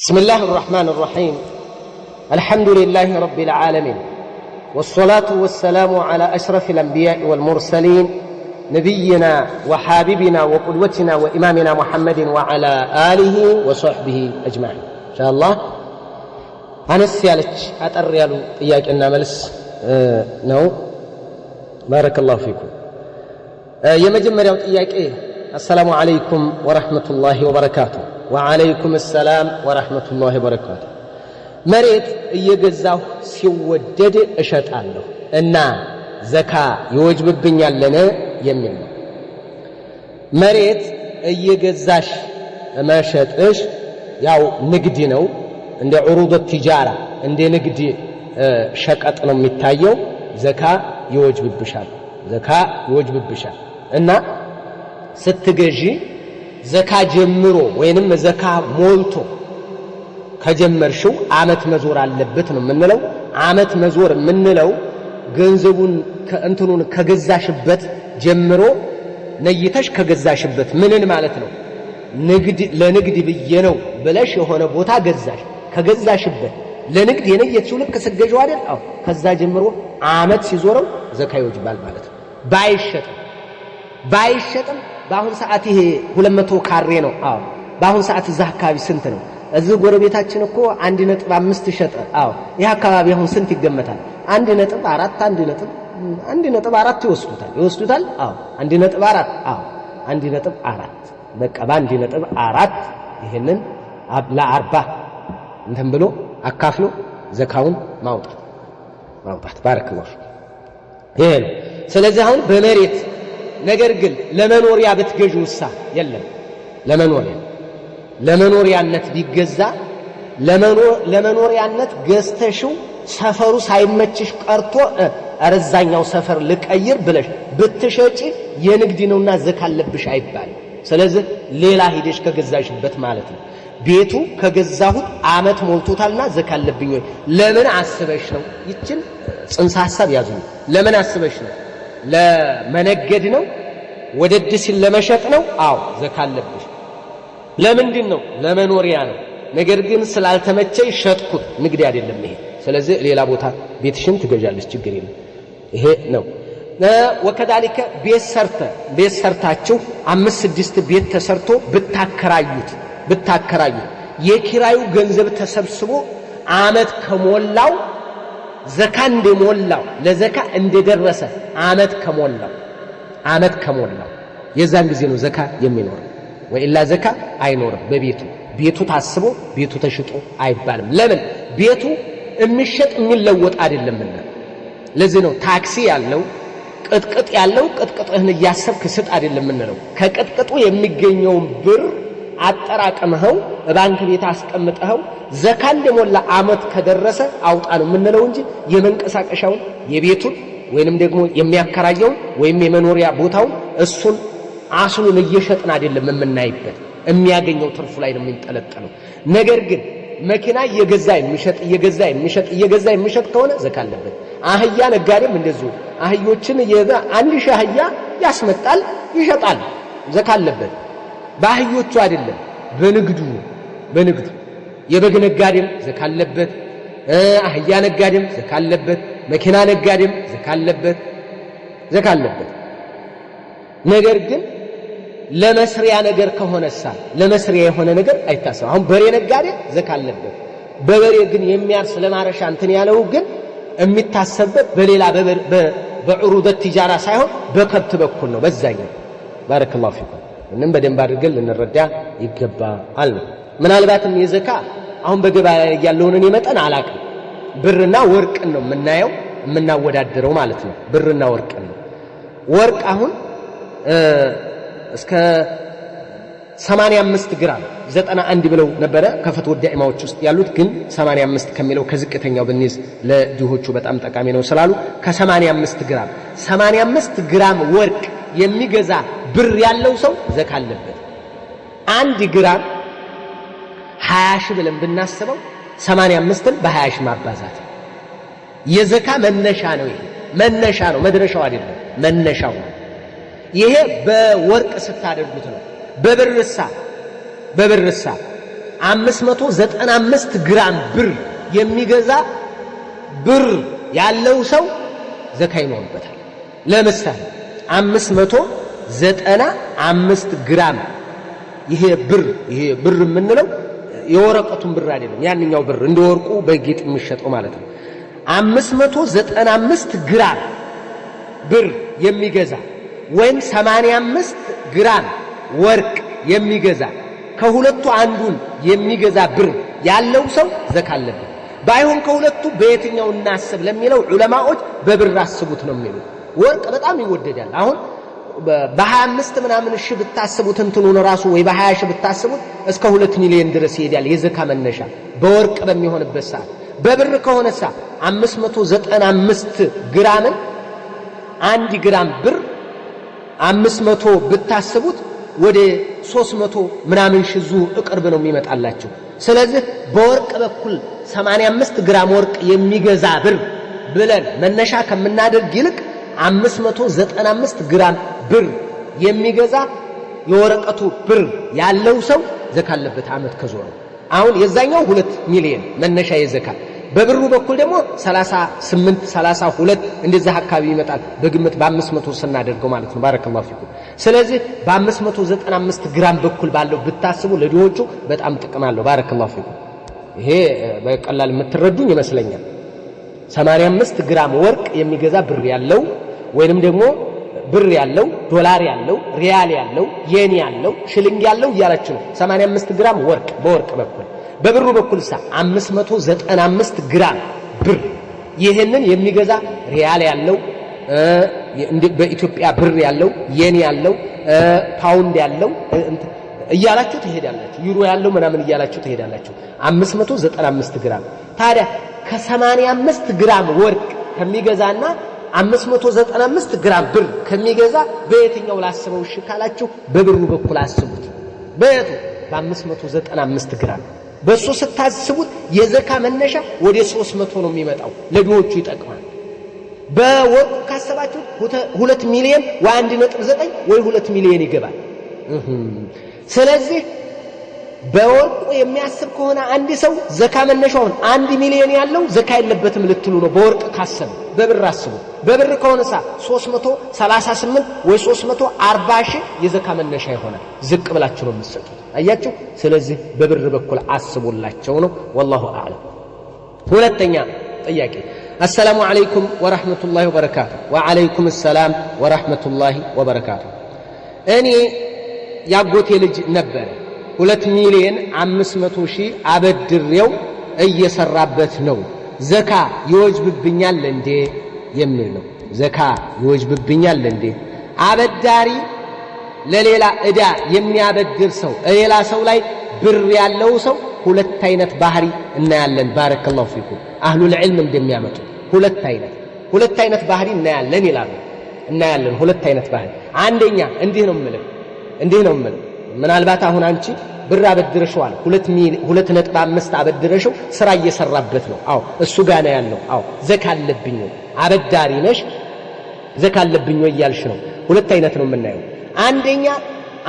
بسم الله الرحمن الرحيم الحمد لله رب العالمين والصلاة والسلام على أشرف الأنبياء والمرسلين نبينا وحبيبنا وقدوتنا وإمامنا محمد وعلى آله وصحبه أجمعين إن شاء الله أنا السيالج أتريال إياك أن ملس نو بارك الله فيكم يمجمر إياك إيه السلام عليكم ورحمة الله وبركاته وعليكم السلام ورحمة الله وبركاته مريت يجزاه سيودد أشهد الله إن زكاة يوجب الدنيا لنا يمين مريت يجزاش ما شهد إيش ياو نقدينو عند عروض التجارة عند نقدي شكأتنا متايو زكاة يوجب بشار زكاة يوجب بشار إن ستجي زكاة جمرو وينم زكاة مولتو كجمرشو عامت مزور على اللبتنا منلو عامت مزور منلو ገንዘቡን ከእንትኑን ከገዛሽበት ጀምሮ ነይተሽ ከገዛሽበት ምንን ማለት ነው ንግድ ለንግድ በየነው ብለሽ የሆነ ቦታ ገዛሽ ከገዛሽበት ለንግድ የነየችው ልክ ስገጀው አይደል አው ከዛ ጀምሮ አመት ሲዞረው ዘካ ይወጅባል ማለት ነው ባይሸጥም በአሁን ሰዓት ይሄ 200 ካሬ ነው አው በአሁን ሰዓት እዛ አካባቢ ስንት ነው እዚህ ጎረቤታችን እኮ 1.5 ሸጠ አው ይሄ አካባቢ አሁን ስንት ይገመታል 1.4 ይወስዱታል አው 1.4 አው 1.4 በቃ በ1.4 ይሄንን ለ40 እንትን ብሎ አካፍሎ ዘካውን ማውጣት ባረከላሁ ይሄ ነው ስለዚህ አሁን በመሬት ነገር ግን ለመኖሪያ በትገዡሳ የለም ለመኖሪያነት ቢገዛ ለመኖሪያነት ገዝተሽው ሰፈሩ ሳይመችሽ ቀርቶ አረዛኛው ሰፈር ልቀይር ብለሽ ብትሸጪ የንግድ ነውና ዘካ አለብሽ አይባልም ስለዚህ ሌላ ሄደሽ ከገዛሽበት ማለት ነው ቤቱ ከገዛሁት አመት ሞልቶታልና ዘካ አለብኝ ወይ ለምን አስበሽ ነው ይችን ጽንሰ ሐሳብ ያዙ ለምን አስበሽ ነው ለመነገድ ነው ወደድ ሲል ለመሸጥ ነው አው ዘካ አለብሽ ለምንድን ነው ለመኖሪያ ነው ነገር ግን ስላልተመቸኝ ሸጥኩት ንግድ አይደለም ይሄ ስለዚህ ሌላ ቦታ ቤትሽን ትገዣለሽ ችግር የለም ይሄ ነው ወከዳሊከ ቤት ሰርታችሁ 5-6 ቤት ተሰርቶ ብታከራዩት የኪራዩ ገንዘብ ተሰብስቦ አመት ከሞላው ዘካ እንደሞላው ለዘካ እንደደረሰ አመት ከሞላው የዛን ጊዜ ነው ዘካ የሚኖረው ወኢላ ዘካ አይኖርም ቤቱ ታስቦ ቤቱ ተሽጦ አይባልም ለምን ቤቱ የሚሸጥ የሚለወጥ አይደለምና ለዚህ ነው ታክሲ ያለው ቅጥቅጥ ያለው ቅጥቅጥህን ያሰብክ ስጥ አይደለምንለው ከቅጥቅጡ የሚገኘውን ብር አጠራቀመው ባንክ ቤት አስቀምጠው ዘካ እንደሞላ አመት ከደረሰ አውጣ ነው የምንለው እንጂ የመንቀሳቀሻው የቤቱን ወይንም ደግሞ የሚያከራየው ወይም የመኖሪያ ቦታው እሱን አስሉን እየሸጥን አይደለም የምናይበት የሚያገኘው ትርፉ ላይ ነው የሚንጠለጠለው ነገር ግን መኪና እየገዛ የሚሸጥ ከሆነ ዘካ አለበት አህያ ነጋዴም እንደዚሁ አህዮችን አንድ ሺህ አህያ ያስመጣል ይሸጣል ዘካ አለበት በአህዮቹ አይደለም በንግዱ የበግ ነጋዴም ዘካ አለበት አህያ ነጋዴም ዘካ አለበት መኪና ነጋዴም ዘካ አለበት ነገር ግን ለመስሪያ ነገር ከሆነሳ ለመስሪያ የሆነ ነገር አይታሰብ አሁን በሬ ነጋዴ ዘካ አለበት በበሬ ግን የሚያርስ ለማረሻ እንትን ያለው ግን የሚታሰብበት በሌላ በዑሩድ التجارة ሳይሆን በከብት በኩል ነው በዛኛው ባረከላሁ ፊኩም እንም በደንብ አድርገን ልንረዳ ይገባል ምናልባትም የዘካ አሁን በገበያ ያለውን መጠን አላቅም ብርና ወርቅ ነው የምናየው የምናወዳደረው ማለት ነው ብርና ወርቅ ነው ወርቅ አሁን እስከ 85 ግራም 91 ብለው ነበረ ከፈት ወዳኢማዎች ውስጥ ያሉት ግን 85 ከሚለው ከዝቅተኛው በእነዚህ ለድሆቹ በጣም ጠቃሚ ነው ስላሉ ከ85 ግራም ወርቅ የሚገዛ ብር ያለው ሰው ዘካ አለበት 1 ግራም 20 ሺህ ብለን ብናስበው 85ን በ20 ሺህ ማባዛት የዘካ መነሻ ነው ይሄ መነሻ ነው መድረሻው አይደለም መነሻው ይሄ በወርቅ ስታደርጉት ነው በብርሳ 595 ግራም ብር የሚገዛ ብር ያለው ሰው ዘካ ይኖርበታል። ለምሳሌ 595 ግራም ይሄ ብር የምንለው የወረቀቱን ብር አይደለም፣ ያንኛው ብር እንደወርቁ በጌጥ የሚሸጠው ማለት ነው። 595 ግራም ብር የሚገዛ ወይም 85 ግራም ወርቅ የሚገዛ ከሁለቱ አንዱን የሚገዛ ብር ያለው ሰው ዘካ አለበት። ባይሆን ከሁለቱ በየትኛው እናስብ ለሚለው ዑለማዎች በብር አስቡት ነው የሚሉት። ወርቅ በጣም ይወደዳል። አሁን በ25 ምናምን ሺህ ብታስቡት እንትኑን ራሱ ወይ በ20 ሺህ ብታስቡት እስከ 2 ሚሊዮን ድረስ ይሄዳል የዘካ መነሻ በወርቅ በሚሆንበት ሰዓት። በብር ከሆነሳ 595 ግራምን 1 ግራም ብር 500 ብታስቡት ወደ 300 ምናምን ሺህ ቅርብ ነው የሚመጣላችሁ። ስለዚህ በወርቅ በኩል 85 ግራም ወርቅ የሚገዛ ብር ብለን መነሻ ከምናደርግ ይልቅ 595 ግራም ብር የሚገዛ የወረቀቱ ብር ያለው ሰው ዘካ አለበት አመት ከዞረ። አሁን የዛኛው 2 ሚሊዮን መነሻ የዘካ በብሩ በኩል ደግሞ 38 32 እንደዛ አካባቢ ይመጣል በግምት በ500 ስናደርገው ማለት ነው። ባረከላሁ ፊኩም። ስለዚህ በ595 ግራም በኩል ባለው ብታስቡ ለዲዎቹ በጣም ጥቅም አለው። ባረከላሁ ፊኩም። ይሄ በቀላል የምትረዱኝ ይመስለኛል። 85 ግራም ወርቅ የሚገዛ ብር ያለው ወይንም ደግሞ ብር ያለው ዶላር ያለው ሪያል ያለው የን ያለው ሽልንግ ያለው እያላችሁ ነው። 85 ግራም ወርቅ በወርቅ በኩል በብሩ በኩል 595 ግራም ብር ይሄንን የሚገዛ ሪያል ያለው በኢትዮጵያ ብር ያለው የን ያለው ፓውንድ ያለው እያላችሁ ትሄዳላችሁ። ዩሮ ያለው ምናምን እያላችሁ ትሄዳላችሁ። 595 ግራም ታዲያ ከ85 ግራም ወርቅ ከሚገዛና 595 ግራም ብር ከሚገዛ በየትኛው ላስበው? እሺ ካላችሁ በብሩ በኩል አስቡት። በየቱ? በ595 ግራም በሱ ስታስቡት የዘካ መነሻ ወደ 300 ነው የሚመጣው። ለድሆቹ ይጠቅማል። በወርቁ ካሰባችሁ 2 ሚሊዮን ወይ 1.9 ወይ 2 ሚሊዮን ይገባል። ስለዚህ በወርቁ የሚያስብ ከሆነ አንድ ሰው ዘካ መነሻውን 1 ሚሊዮን ያለው ዘካ የለበትም ልትሉ ነው። በወርቅ ካሰብ በብር አስቡ። በብር ከሆነሳ 338 ወይ 340 ሺህ የዘካ መነሻ ይሆናል። ዝቅ ብላችሁ ነው የምትሰጡት። አያችሁ። ስለዚህ በብር በኩል አስቡላቸው ነው። والله اعلم። ሁለተኛ ጥያቄ السلام عليكم ورحمة الله وبركاته። وعليكم السلام ورحمة الله وبركاته። እኔ ያጎቴ ልጅ ነበር 2 ሚሊዮን 500 ሺህ አበድሬው እየሰራበት ነው። ዘካ ይወጅብብኛል እንዴ የሚል ነው። ዘካ ይወጅብብኛል እንዴ? አበዳሪ ለሌላ ዕዳ የሚያበድር ሰው ሌላ ሰው ላይ ብር ያለው ሰው ሁለት አይነት ባህሪ እናያለን። ባረከላሁ ፊኩም። አህሉል ዒልም እንደሚያመጡ ሁለት አይነት ባህሪ እናያለን ይላሉ። እናያለን ሁለት አይነት ባህሪ። አንደኛ እንዲህ ነው የምልህ ምናልባት አሁን አንቺ ብር አበድረሽዋል 2.5 አበድረሽው ስራ እየሰራበት ነው። አዎ እሱ ጋር ነው ያለው። አዎ ዘካ አለብኝ አበዳሪ ነሽ ዘካ አለብኝ እያልሽ ነው። ሁለት አይነት ነው የምናየው። አንደኛ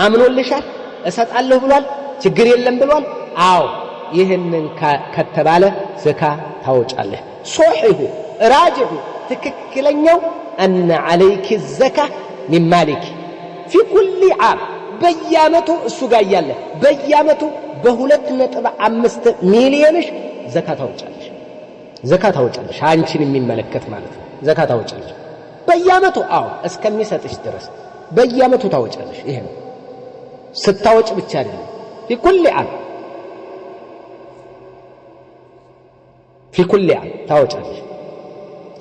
አምኖልሻል እሰጣለሁ ብሏል ችግር የለም ብሏል። አዎ ይሄንን ከተባለ ዘካ ታወጫለህ። ሶሒሁ ራጅሑ ትክክለኛው أن عليك الزكاة من مالك في كل عام በየአመቱ እሱ ጋር ያለ በየአመቱ በ2.5 ሚሊዮንሽ ዘካ ታወጫለሽ። አንቺን የሚመለከት ማለት ነው። ዘካ ታወጫለሽ በየአመቱ። አዎ እስከሚሰጥሽ ድረስ በየአመቱ ታወጫለሽ። ይሄ ነው ስታወጭ ብቻ አይደለም። في كل عام ታወጫለሽ።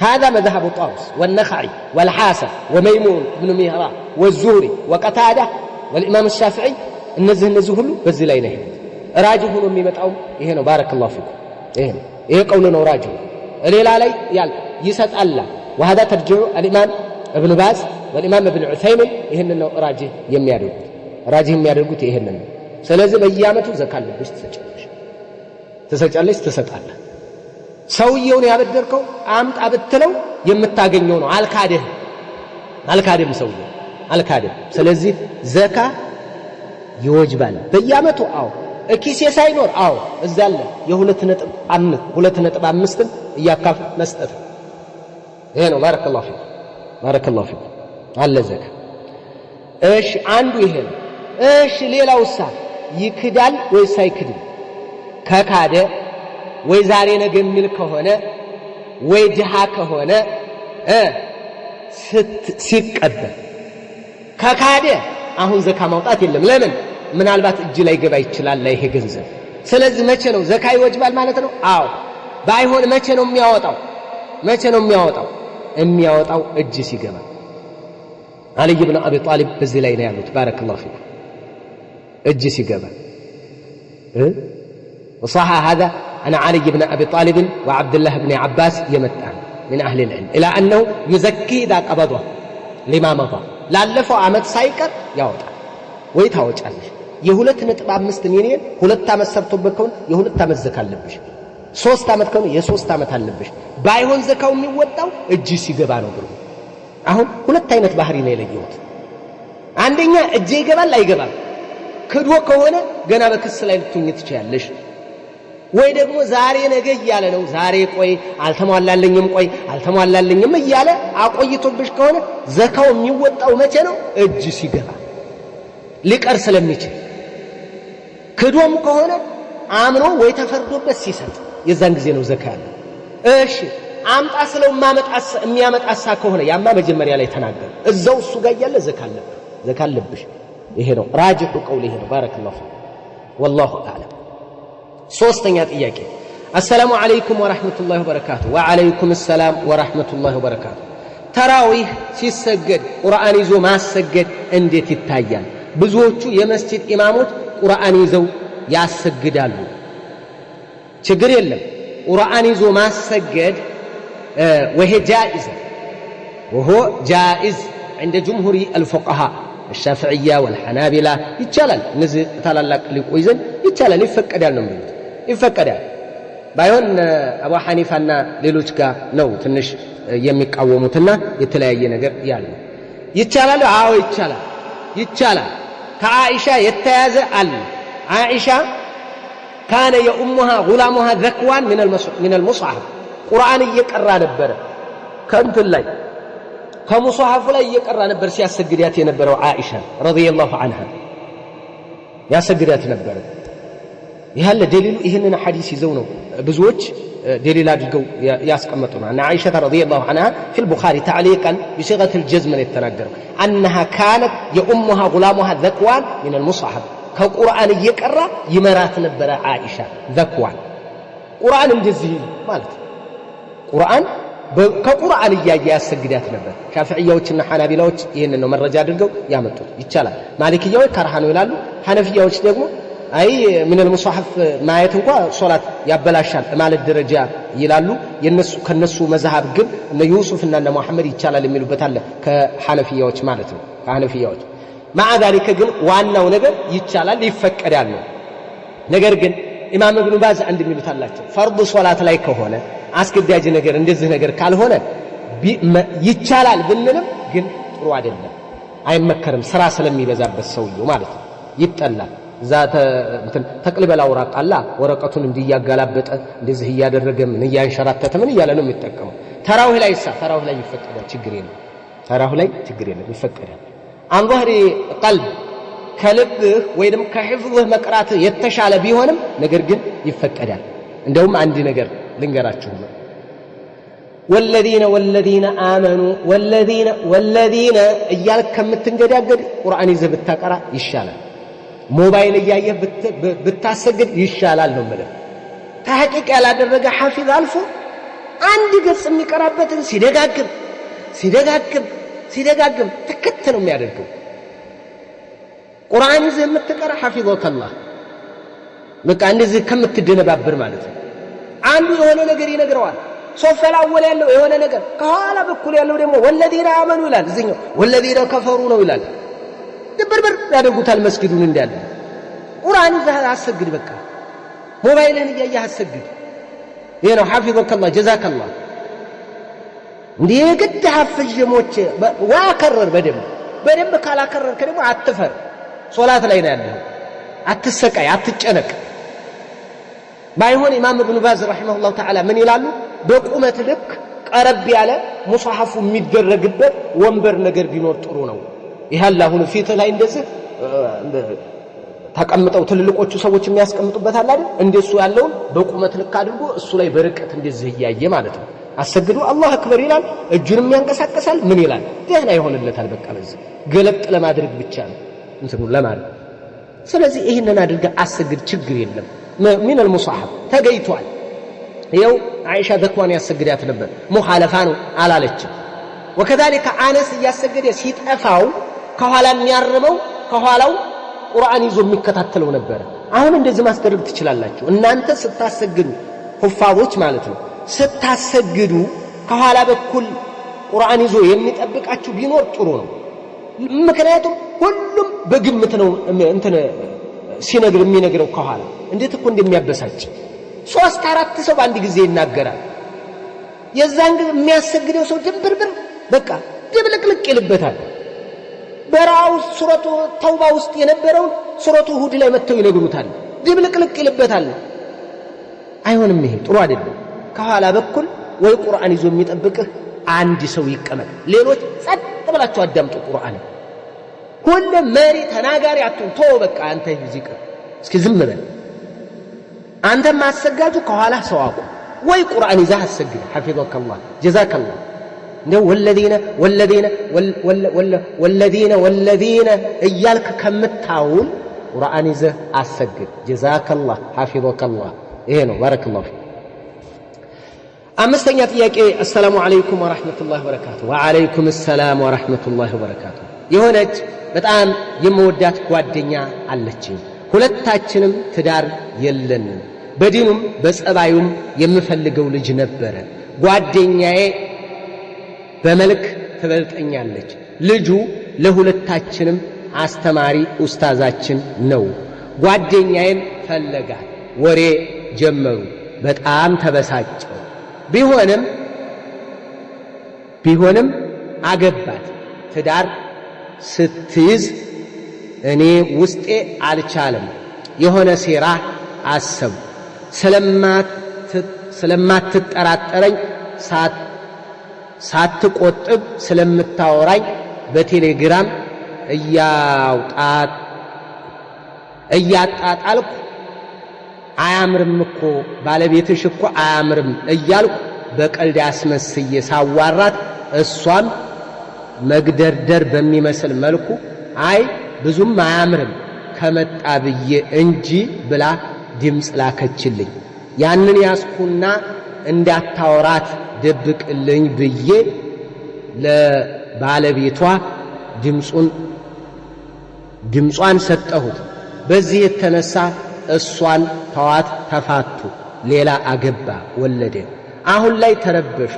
هذا مذهب طاووس والنخعي والحاسب وميمون بن مهران والزهري وقتادة والإمام الشافعي እነዚህ ሁሉ በዚህ ላይ ነው። ራጅሁ ነው የሚመጣው ይሄ ነው። ባረከላሁ ፊኩም። ይሄ ቀውል ነው ራጅሁ። ሌላ ላይ ይሰጣል። وهذا ترجع الإمام ابن باز والإمام ابن عثيمين ይሄንን ነው ራጅህ የሚያደርጉት ይሄንን ነው። ስለዚህ በየአመቱ ዘካ አለብሽ ትሰጫለሽ ትሰጣለህ። ሰውየውን ያበደርከው አምጣ ብትለው የምታገኘው ነው። አልካደም ሰውየው አልካደም። ስለዚህ ዘካ ይወጅባል በየአመቱ። አዎ ኪሴ ሳይኖር አዎ እዛለ የ2.5 እያካፍ መስጠት ይሄ ነው ባረከላሁ ፊክ አለ ዘካ እሺ አንዱ ይሄ ነው እሺ ሌላውሳ ይክዳል ወይስ አይክድም ከካደ ወይ ዛሬ ነገ የሚል ከሆነ ወይ ድሃ ከሆነ ሲቀበል ከካደ አሁን ዘካ ማውጣት የለም ለምን ምናልባት እጅ ላይ ገባ ይችላል ላይ ይሄ ገንዘብ ስለዚህ መቼ ነው ዘካ ይወጅባል ማለት ነው አዎ ባይሆን መቼ ነው የሚያወጣው እጅ ሲገባ علي بن أبي طالب بزي لا ينالوت بارك الله فيك اجي سيقبا وصح هذا أنا علي بن أبي طالب وعبد الله بن عباس يمتعن من أهل العلم إلى أنه يزكي ذاك أبضه لما مضى لا لفو عمد سايكر يوضع ويتهوج عليه يهولت نتبع مستنينين هولت تامت سبتو بكون يهولت تامت زكاة اللبش ሶስት ዓመት ከሆነ የሶስት ዓመት አለብሽ ባይሆን ዘካው የሚወጣው እጅ ሲገባ ነው ብሩ አሁን ሁለት አይነት ባህሪ ነው የለየሁት አንደኛ እጅ ይገባል አይገባም ክዶ ከሆነ ገና በክስ ላይ ልትሆኚ ትችያለሽ ወይ ደግሞ ዛሬ ነገ እያለ ነው ዛሬ ቆይ አልተሟላለኝም እያለ አቆይቶብሽ ከሆነ ዘካው የሚወጣው መቼ ነው እጅ ሲገባ ሊቀር ስለሚችል ክዶም ከሆነ አምኖ ወይ ተፈርዶበት ሲሰጥ የዛን ጊዜ ነው ዘካ ያለው እሺ አምጣ ስለው የሚያመጣሳ ከሆነ ያማ መጀመሪያ ላይ ተናገረ እዛው እሱ ጋር ያለ ዘካ አለብሽ ይሄ ነው ራጅሑ ቀውል ይሄ ነው ባረከላሁ ፊክ والله اعلم ሶስተኛ ጥያቄ السلام عليكم ورحمة الله وبركاته وعليكم السلام ورحمة الله وبركاته ተራዊህ ሲሰገድ ቁርአን ይዞ ማሰገድ እንዴት ይታያል ብዙዎቹ የመስጂድ ኢማሞች ቁርአን ይዘው ያሰግዳሉ ችግር የለም ቁርአን ይዞ ማሰገድ وهو جائز عند جمهور الفقهاء الشافعية والحنابلة يتشالل نزل تلالاك لقويزن يتشالل يفكدال بايون أبو حنيفة ሌሎች ጋር ነው ትንሽ የሚቃወሙትና የተለያየ ነገር ያለው ይቻላል አዎ ይቻላል ከአኢሻ የተያዘ አለ አኢሻ كان يؤمها غلامها ذكوان من المصحف قرآن يقرأ نبر كنت اللي كمصحف لا يقرأ نبر سياسجديات نبر عائشة رضي الله عنها يا سجديات نبر يهلا دليل إهنا حديث زونه بزوج دليل أدلقوا ياسقمتنا أن عائشة رضي الله عنها في البخاري تعليقا بصيغة الجزم للتنقر أنها كانت يؤمها غلامها ذكوان من المصحف ከቁርአን እየቀራ ይመራት ነበር አይሻ ዘክዋን ቁርአን እንደዚህ ማለት ቁርአን ከቁርአን ያሰግዳት ነበር ሻፊዒያዎችና ሐናቢላዎች ይሄንን ነው መረጃ አድርገው ያመጡት ይቻላል ማሊክያዎች ከርሃ ነው ይላሉ ሐነፊያዎች ደግሞ አይ ምን المصحف ማየት እንኳን ሶላት ያበላሻል ማለት ደረጃ ይላሉ ከነሱ መዝሐብ ግን እነ ዩሱፍና እነ መሐመድ ይቻላል የሚሉበት አለ ከሐነፊያዎች ማለት ነው ከሐነፊያዎች مع ذلك ግን ዋናው ነገር ይቻላል ይፈቀዳል ነው ነገር ግን ኢማም ኢብኑ ባዝ እንደሚሉት አላቸው ፈርድ ሶላት ላይ ከሆነ አስገዳጅ ነገር እንደዚህ ነገር ካልሆነ ይቻላል ብንልም ግን ጥሩ አይደለም አይመከርም ስራ ስለሚበዛበት ሰውየው ማለት ነው ይጠላል ዛተ ተቅልበላ ወራቃላ ወረቀቱን እንዲያጋላበጠ እንደዚህ ያደረገ ምን ያንሸራተተ ምን ይያለ ነው የሚጠቀመው ተራዊህ ላይ ይፈቀዳል ችግር የለም ይፈቀዳል عن ظهر قلب كلبه ويدم كحفظه مقرات يتشال بيهونم ነገር ግን ይፈቀዳል እንደውም አንድ ነገር ልንገራችሁ والذين آمنوا والذين እያልክ ከምትንገዳገድ ቁርአን ይዘህ ብታቀራ ይሻላል ሞባይል እያየህ ብታሰግድ ይሻላል ነው ማለት ተሐቂቅ ያላደረገ ሐፊዝ አልፎ አንድ ገጽ የሚቀራበትን ሲደጋግም ተከተለው የሚያደርገው ቁርአን ይዘህ የምትቀራ ሐፊዘከላህ በቃ እንደዚህ ከምትደነባብር ማለት ነው አንዱ የሆነ ነገር ይነግረዋል ሶፈላ ወለ ያለው የሆነ ነገር ከኋላ በኩል ያለው ደግሞ ወለዲና አመኑ ይላል እዚህኛው ወለዲና ከፈሩ ነው ይላል ድብርብር ያደርጉታል መስጊዱን እንዳለ ቁርአን ይዘህ አሰግድ በቃ ሞባይልን እያየህ አሰግድ ይሄ ነው ሐፊዘከላህ ጀዛከላህ እንዴ ግድ ሐፍዝ ሞቼ ዋከረር በደንብ ካላከረርክ ደግሞ አትፈር ሶላት ላይ ነው ያለው አትሰቃይ አትጨነቅ ባይሆን ኢማም ኢብኑ ባዝ ረሂመሁላህ ተዓላ ምን ይላሉ በቁመት ልክ ቀረብ ያለ ሙስሐፉ የሚደረግበት ወንበር ነገር ቢኖር ጥሩ ነው ይሄን አሁን ፊት ላይ እንደዚህ ተቀምጠው ትልልቆቹ ሰዎች የሚያስቀምጡበት አለ አይደል እንደሱ ያለው በቁመት ልክ አድርጎ እሱ ላይ በርቀት እንደዚህ ያያየ ማለት ነው አሰግዱ አላህ አክበር ይላል እጁንም ያንቀሳቀሳል ምን ይላል ደህና ይሆንለታል በቃ በዚህ ገለጥ ለማድረግ ብቻ ነው እንትኑ ለማድረግ ስለዚህ ይሄንን አድርጋ አሰግድ ችግር የለም من المصحف ተገይቷል ይኸው አይሻ ዘክዋን ያሰግዳት ነበር ሙሐለፋ ነው አላለች وكذلك አነስ ያሰገደ ሲጠፋው ከኋላ የሚያርመው ከኋላው ቁርአን ይዞ የሚከታተለው ነበር አሁን እንደዚህ ማስደረግ ትችላላችሁ እናንተ ስታሰግዱ ሁፋዞች ማለት ነው ስታሰግዱ ከኋላ በኩል ቁርአን ይዞ የሚጠብቃችሁ ቢኖር ጥሩ ነው ምክንያቱም ሁሉም በግምት ነው እንትን ሲነግር የሚነግረው ከኋላ እንዴት እኮ እንደሚያበሳጭ 3-4 ሰው አንድ ጊዜ ይናገራል የዛን ግን የሚያሰግደው ሰው ድንብርብር በቃ ድብልቅልቅ ይልበታል በራው ሱረቱ ተውባ ውስጥ የነበረው ሱረቱ ሁድ ላይ መተው ይነግሩታል ድብልቅልቅ ይልበታል አይሆንም ይሄ ጥሩ አይደለም ከኋላ በኩል ወይ ቁርአን ይዞ የሚጠብቅህ አንድ ሰው ይቀመጥ ሌሎች ጸጥ ብላችሁ አዳምጡ ቁርአን ሁሉ መሪ ተናጋሪ አትሁን ተው በቃ አንተ ይዚቅ እስኪ ዝም በል አንተ ማሰጋጁ ከኋላ ሰው አቁ ወይ ቁርአን ይዘህ አሰግድ حفظك الله جزاك الله ነው والذين እያልክ ከምታውል ቁርአን ይዘህ አሰግድ جزاك الله حفظك الله ይሄ ነው بارك الله فيك አምስተኛ ጥያቄ السلام عليكم ورحمة الله وبركاته وعليكم السلام ورحمة الله وبركاته የሆነች በጣም የምወዳት ጓደኛ አለችኝ ሁለታችንም ትዳር የለንም በዲኑም በጸባዩም የምፈልገው ልጅ ነበር ጓደኛዬ በመልክ ትበልጠኛለች ልጁ ለሁለታችንም አስተማሪ ኡስታዛችን ነው ጓደኛዬን ፈለጋት ወሬ ጀመሩ በጣም ተበሳጨው ቢሆንም አገባት ትዳር ስትይዝ እኔ ውስጤ አልቻለም የሆነ ሴራ አሰብ ስለማትጠራጠረኝ ሳትቆጥብ ስለምታወራኝ በቴሌግራም እያጣጣልኩ አያምርም እኮ ባለቤትሽ እኮ አያምርም እያልኩ በቀልድ አስመስዬ ሳዋራት እሷም መግደርደር በሚመስል መልኩ አይ ብዙም አያምርም ከመጣ ብዬ እንጂ ብላ ድምጽ ላከችልኝ ያንን ያስኩና እንዳታወራት ደብቅልኝ ብዬ ለባለቤቷ ድምጿን ሰጠሁት በዚህ የተነሳ እሷን ተዋት ተፋቱ ሌላ አገባ ወለደ አሁን ላይ ተረበሽ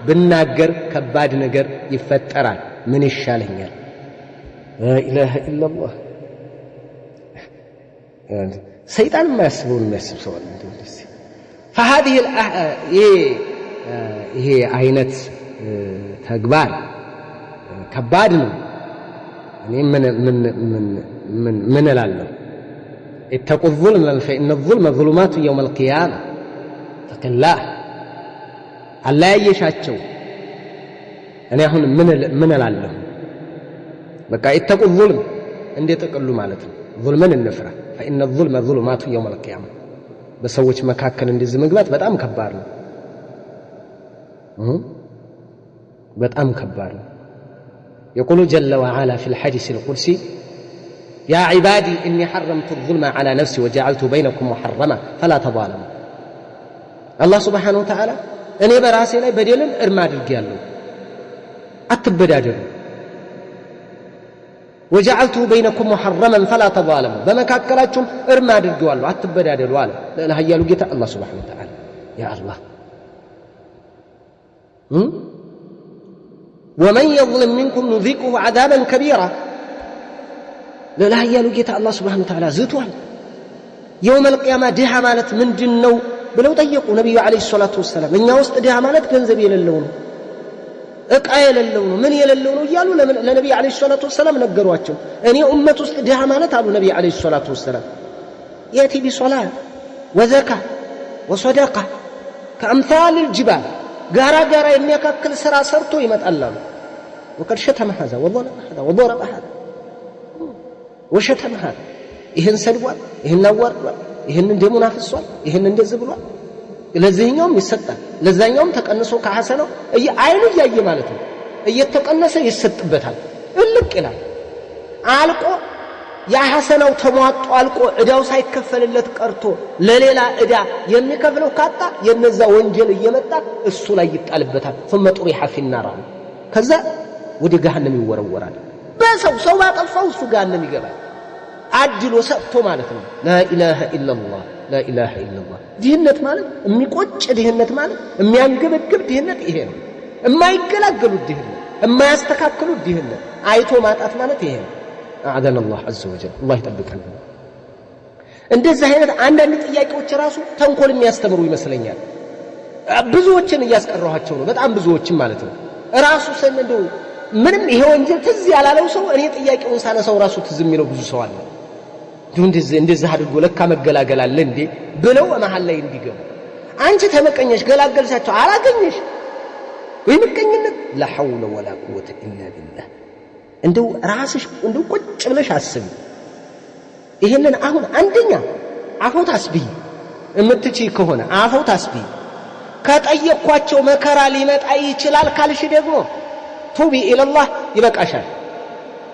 ብናገር ከባድ ነገር ይፈጠራል ምን ይሻለኛል لا اله الا الله ሰይጣን ማያስበውን የሚያስብ ሰው አለ እንደዚህ فهذه ይሄ አይነት ተግባር ከባድ ነው እኔ ምን እላለሁ اتقوا الظلم فإن الظلم ظلمات يوم القيامة اتق الله الله يشاچው እኔ አሁን ምን እላለሁ በቃ اتقوا الظلم እንደተቀሉ ማለት ነው ظلمን እንፍራ فإن الظلم ظلمات يوم القيامة በሰዎች መካከል እንደዚህ መግባት በጣም ከባድ ነው በጣም ከባድ ነው يقول جل وعلا في الحديث القدسي يا عبادي إني حرمت الظلم على نفسي وجعلته بينكم محرما فلا تظالموا الله سبحانه وتعالى أنا براسي لا بديلا إرماد الجالو أتبدادر وجعلته بينكم محرما فلا تظالموا بمكاكلاتكم إرماد الجوالو أتبدادر والا لا هيا لقيت الله سبحانه وتعالى يا الله ومن يظلم منكم نذيقه عذابا كبيرا لا هيا لقيت الله سبحانه وتعالى زيتوال يوم القيامة ديها مالت من جنو بلو طيقوا نبي عليه الصلاة والسلام من يوسط ديها مالت كنزب يللونه اقعى يللونه من يللونه يالوا لنبي عليه الصلاة والسلام نقرواتهم أني أمة وسط ديها مالت أبو نبي عليه الصلاة والسلام يأتي بصلاة وزكاة وصدقة كأمثال الجبال قارا إنك كل سرا سرتو يمتألم وقد شتم هذا وظلم هذا وضرب هذا وشتم هذا ይህን ሰድቧል ይህን አዋርዷል ይህን እንደሙናፍሷል ይህን እንደዚህ ብሏል ለዚህኛውም ይሰጣል ለዛኛውም ተቀንሶ ከሐሰነው አይኑ ያየ ማለት ነው እየተቀነሰ ይሰጥበታል እልቅ ይላል አልቆ ያ ሐሰነው ተሟጦ አልቆ እዳው ሳይከፈልለት ቀርቶ ለሌላ እዳ የሚከፍለው ካጣ የነዛ ወንጀል እየመጣ እሱ ላይ ይጣልበታል ثم طرح في النار ከዛ ወደ ገሃነም ይወረወራል በሰው ባጠፋው እሱ ገሃነም ይገባል አድሎ ሰጥቶ ማለት ነው لا اله الا الله لا اله الا الله ድህነት ማለት የሚቆጭ ድህነት ማለት የሚያንገበግብ ድህነት ይሄ ነው የማይገላገሉ ድህነት የማያስተካክሉ ድህነት አይቶ ማጣት ማለት ይሄ ነው አዓደና الله عز وجل الله ይጠብቀን እንደዚህ አይነት አንዳንድ ጥያቄዎች ራሱ ተንኮል የሚያስተምሩ ይመስለኛል ብዙዎችን እያስቀረኋቸው ነው በጣም ብዙዎችን ማለት ነው ራሱ ሰንደው ምንም ይሄ ወንጀል ትዝ ያላለው ሰው እኔ ጥያቄውን ሳነሳው ራሱ ትዝ የሚለው ብዙ ሰው አለ እንደዚህ አድርጎ ለካ መገላገል አለ እንዴ ብለው መሐል ላይ እንዲገቡ አንቺ ተመቀኘሽ ገላገልሻቸው አላገኘሽ ወይ ምቀኝነት لا حول ولا قوه الا بالله እንደው ራስሽ እንደው ቁጭ ብለሽ አስቢ ይሄንን አሁን አንደኛ አፎት አስቢ እምትጪ ከሆነ አፎት አስቢ ከጠየቅኳቸው መከራ ሊመጣ ይችላል ካልሽ ደግሞ توبي الى الله ይበቃሻል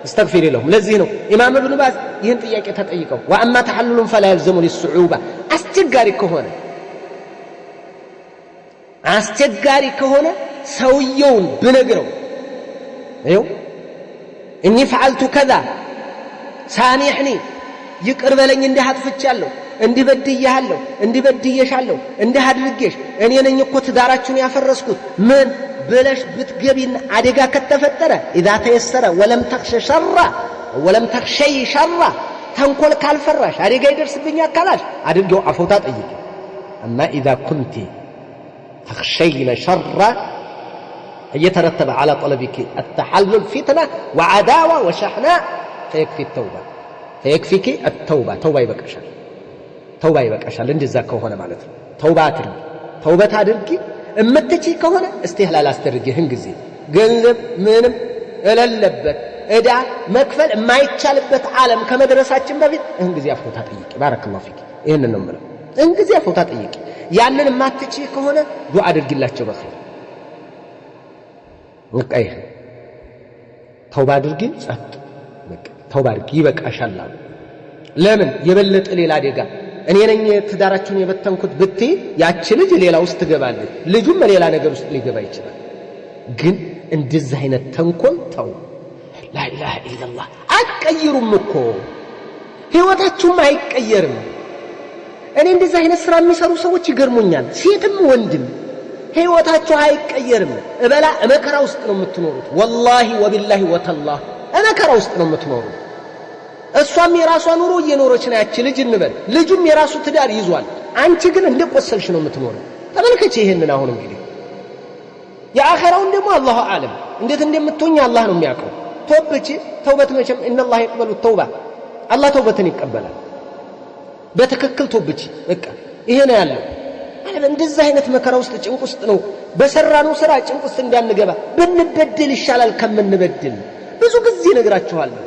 استغفر لهم ለዚህ ነው ኢማም ኢብኑ ባዝ ይህን ጥያቄ ተጠይቀው واما تحلل فلا يلزم للصعوبه አስቸጋሪ ከሆነ ሰውየውን ብነግረው ይው እኒ فعلت كذا سامحني ይቅር በለኝ እንዲህ አጥፍቻለሁ እንዲህ በድዬሃለሁ እንዲህ በድዬሻለሁ እንዲህ አድርጌሽ እኔ ነኝ እኮ ትዳራችሁን ያፈረስኩት ምን بلاش بتجيبين عديقة كتفترة إذا تيسر ولم تخشي شر تنقل كالفراش عديقة يدرس الدنيا كلاش عديقة عفوتات أيك أما إذا كنت تخشين شر يترتب على طلبك التحلل فتنة وعداوة وشحناء فيكفيك التوبة توبة يبقى أشار لندي الزاكو هنا معناته توبة هادركي እምትጪ ከሆነ استهلال አስተርጊህን ጊዜ ገንዘብ ምንም እለለበት እዳ መክፈል የማይቻልበት ዓለም ከመድረሳችን በፊት እህን ጊዜ አፎታ ጠይቂ ባረከላሁ ፊክ ይሄን ነው ማለት እህን ጊዜ አፎታ ጠይቂ ያንን ማትጪ ከሆነ ዱዓ አድርጊላቸው በኸይር ወቀይ ተውባ አድርጊ ጸጥ በቃ ተውባ አድርጊ ይበቃሻል ለምን የበለጠ ሌላ አደጋ እኔ ነኝ ትዳራችሁን የበተንኩት ብቴ ያቺ ልጅ ሌላ ውስጥ ትገባለች ልጁም ሌላ ነገር ውስጥ ሊገባ ይችላል ግን እንደዚህ አይነት ተንኮል ተው لا اله الا الله አትቀይሩም እኮ ህይወታችሁም አይቀየርም እኔ እንደዚህ አይነት ስራ የሚሰሩ ሰዎች ይገርሙኛል ሴትም ወንድም ህይወታችሁ አይቀየርም እበላ መከራ ውስጥ ነው የምትኖሩት والله وبالله وتالله መከራ ውስጥ ነው የምትኖሩት እሷም የራሷ ኑሮ እየኖረች ነው ያቺ ልጅ እንበል ልጁም የራሱ ትዳር ይዟል አንቺ ግን እንደቆሰልሽ ነው የምትኖረው ተመልከቺ ይሄንን አሁን እንግዲህ የአኺራውን ደግሞ አላሁ አለም እንዴት እንደምትሆኝ አላህ ነው የሚያውቀው ተውበቺ ተውበት መቼም ان الله يقبل التوبه አላህ ተውበትን ይቀበላል በትክክል ተውበቺ በቃ ይሄ ነው ያለው ማለት እንደዚህ አይነት መከራ ውስጥ ጭንቅ ውስጥ ነው በሰራነው ስራ ጭንቅ ውስጥ እንዳንገባ ብንበድል ይሻላል ከምንበድል ብዙ ጊዜ ነግራችኋለሁ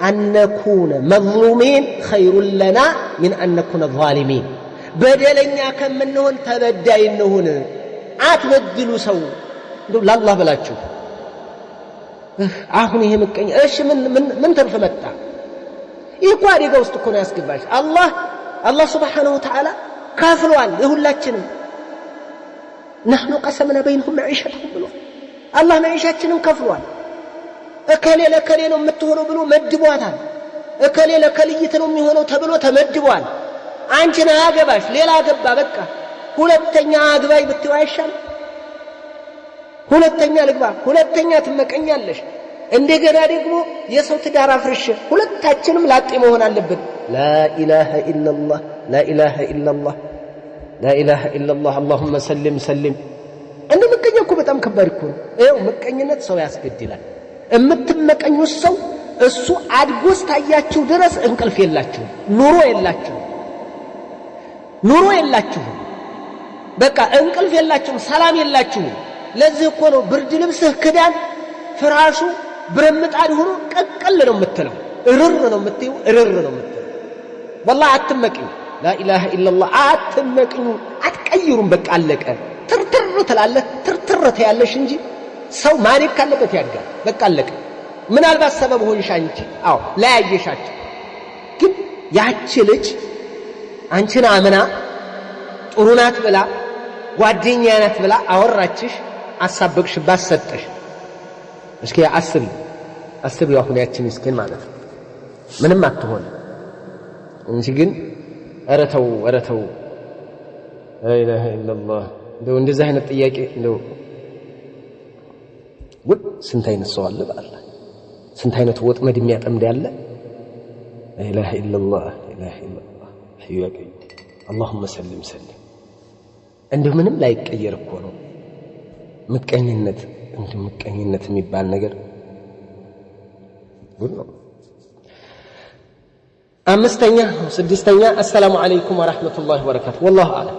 أن نكون مظلومين خير لنا من أن نكون ظالمين بدلنا كم منهن تبدأينهن أتبدلوا سو لا الله بلا تشوف أخني هم كأني إيش من ترف متى يقاري جوز تكون أسكباش الله سبحانه وتعالى كافلوان يقول لا تشنم نحن قسمنا بينهم معيشتهم بلو الله معيشتهم كافلوان እከሌ ለከሌ ነው የምትሆነው ብሎ መድቧታል እከሌ ለከልይት ነው የሚሆነው ተብሎ ተመድቧል አንቺን አገባሽ ሌላ አገባ በቃ ሁለተኛ አግባይ ብትው አይሻል ሁለተኛ ልግባ ሁለተኛ ትመቀኛለሽ እንደገና ደግሞ የሰው ትዳር አፍርሽ ሁለታችንም ላጤ መሆን አለብን لا اله الا الله لا اله الا الله لا اله الا الله اللهم سلم እንደ መቀኘኩ በጣም ከባድ እኮ ነው ይሄው መቀኘነት ሰው ያስገድላል እምትመቀኙ ሰው እሱ አድጎስ ታያችሁ ድረስ እንቅልፍ የላችሁ ኑሮ የላችሁ ኑሮ የላችሁም በቃ እንቅልፍ የላችሁም ሰላም የላችሁም ለዚህ እኮ ነው ብርድ ልብስህ ክዳን ፍራሹ ብረምጣድ ሆኖ ቀቀል ነው የምትለው እርር ነው የምትይው እርር ነው የምትለው والله አትመቂው لا اله الا الله አትመቂው አትቀይሩም በቃ አለቀ ትርትር ትላለህ ትርትር ትያለሽ እንጂ ሰው ማሪክ ካለበት ያድጋል በቃ አለቀ ምናልባት ሰበብ ሆንሽ አንቺ አዎ ላያየሻቸው ግን ያቺ ልጅ አንቺን አምና ጥሩ ናት ብላ ጓደኛ ናት ብላ አወራችሽ አሳበቅሽባት ሰጠሽ እስኪ አስቢ አሁን ያቺ ምስኪን ማለት ነው ምንም አትሆን እንጂ ግን አረተው لا اله الا الله እንደው እንደዚህ አይነት ጥያቄ እንደው ስንት አይነት ሰው አለ በአላህ ስንት አይነት ወጥመድ የሚያጠምድ ያለ لا اله الا الله لا اله الا الله حي يا قيوم اللهم سلم እንደው ምንም ላይ ቀየር እኮ ነው ምቀኝነት የሚባል ነገር ጉድ ነው አምስተኛ ስድስተኛ السلام عليكم ورحمة الله وبركاته والله أعلم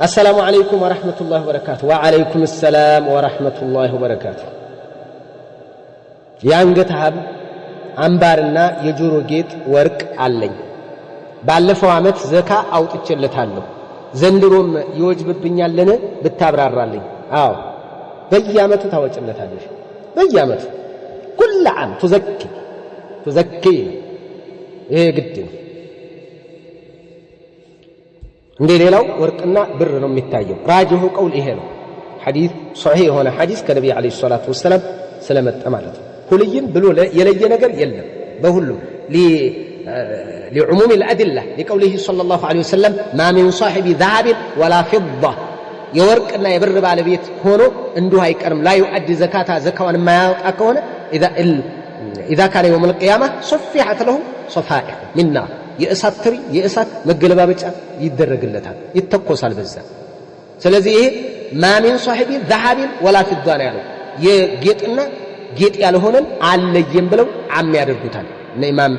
السلام عليكم ورحمة الله وبركاته وعليكم السلام ورحمة الله وبركاته የአንገት ሀብል አምባርና የጆሮ ጌጥ ወርቅ አለኝ ባለፈው አመት ዘካ አውጥቼለታለሁ ዘንድሮም ይወጅብብኛልን ብታብራራልኝ አዎ በየአመቱ ታወጭለታለሽ በየአመቱ كل عام تزكي ይሄ ግድ ነው እንደ ሌላው ወርቅና ብር ነው የሚታየው ራጂሁ ቀውል ይሄ ነው ሐዲስ ሷሂህ የሆነ ሐዲስ ከነብዩ አለይሂ ሰላቱ ወሰለም ስለመጣ ማለት ነው ሁልይን ብሎ የለየ ነገር የለም በሁሉም لعموم الأدلة لقوله صلى الله عليه وسلم ما من صاحب ذهب ولا فضة يورقنا يبر بالبيت هونو عنده አይቀርም لا يؤدي زكاة ما ያወጣ ከሆነ إذا كان يوم القيامة صفحت له صفائح من نار የእሳት መገለባበጫ ይደረግለታል ይተኮሳል በዛ ስለዚህ ይሄ ما من صاحب ذهب ولا فضة ያለው የጌጥና ጌጥ ያልሆነን አለየም ብለው አም ያደርጉታል ኢማም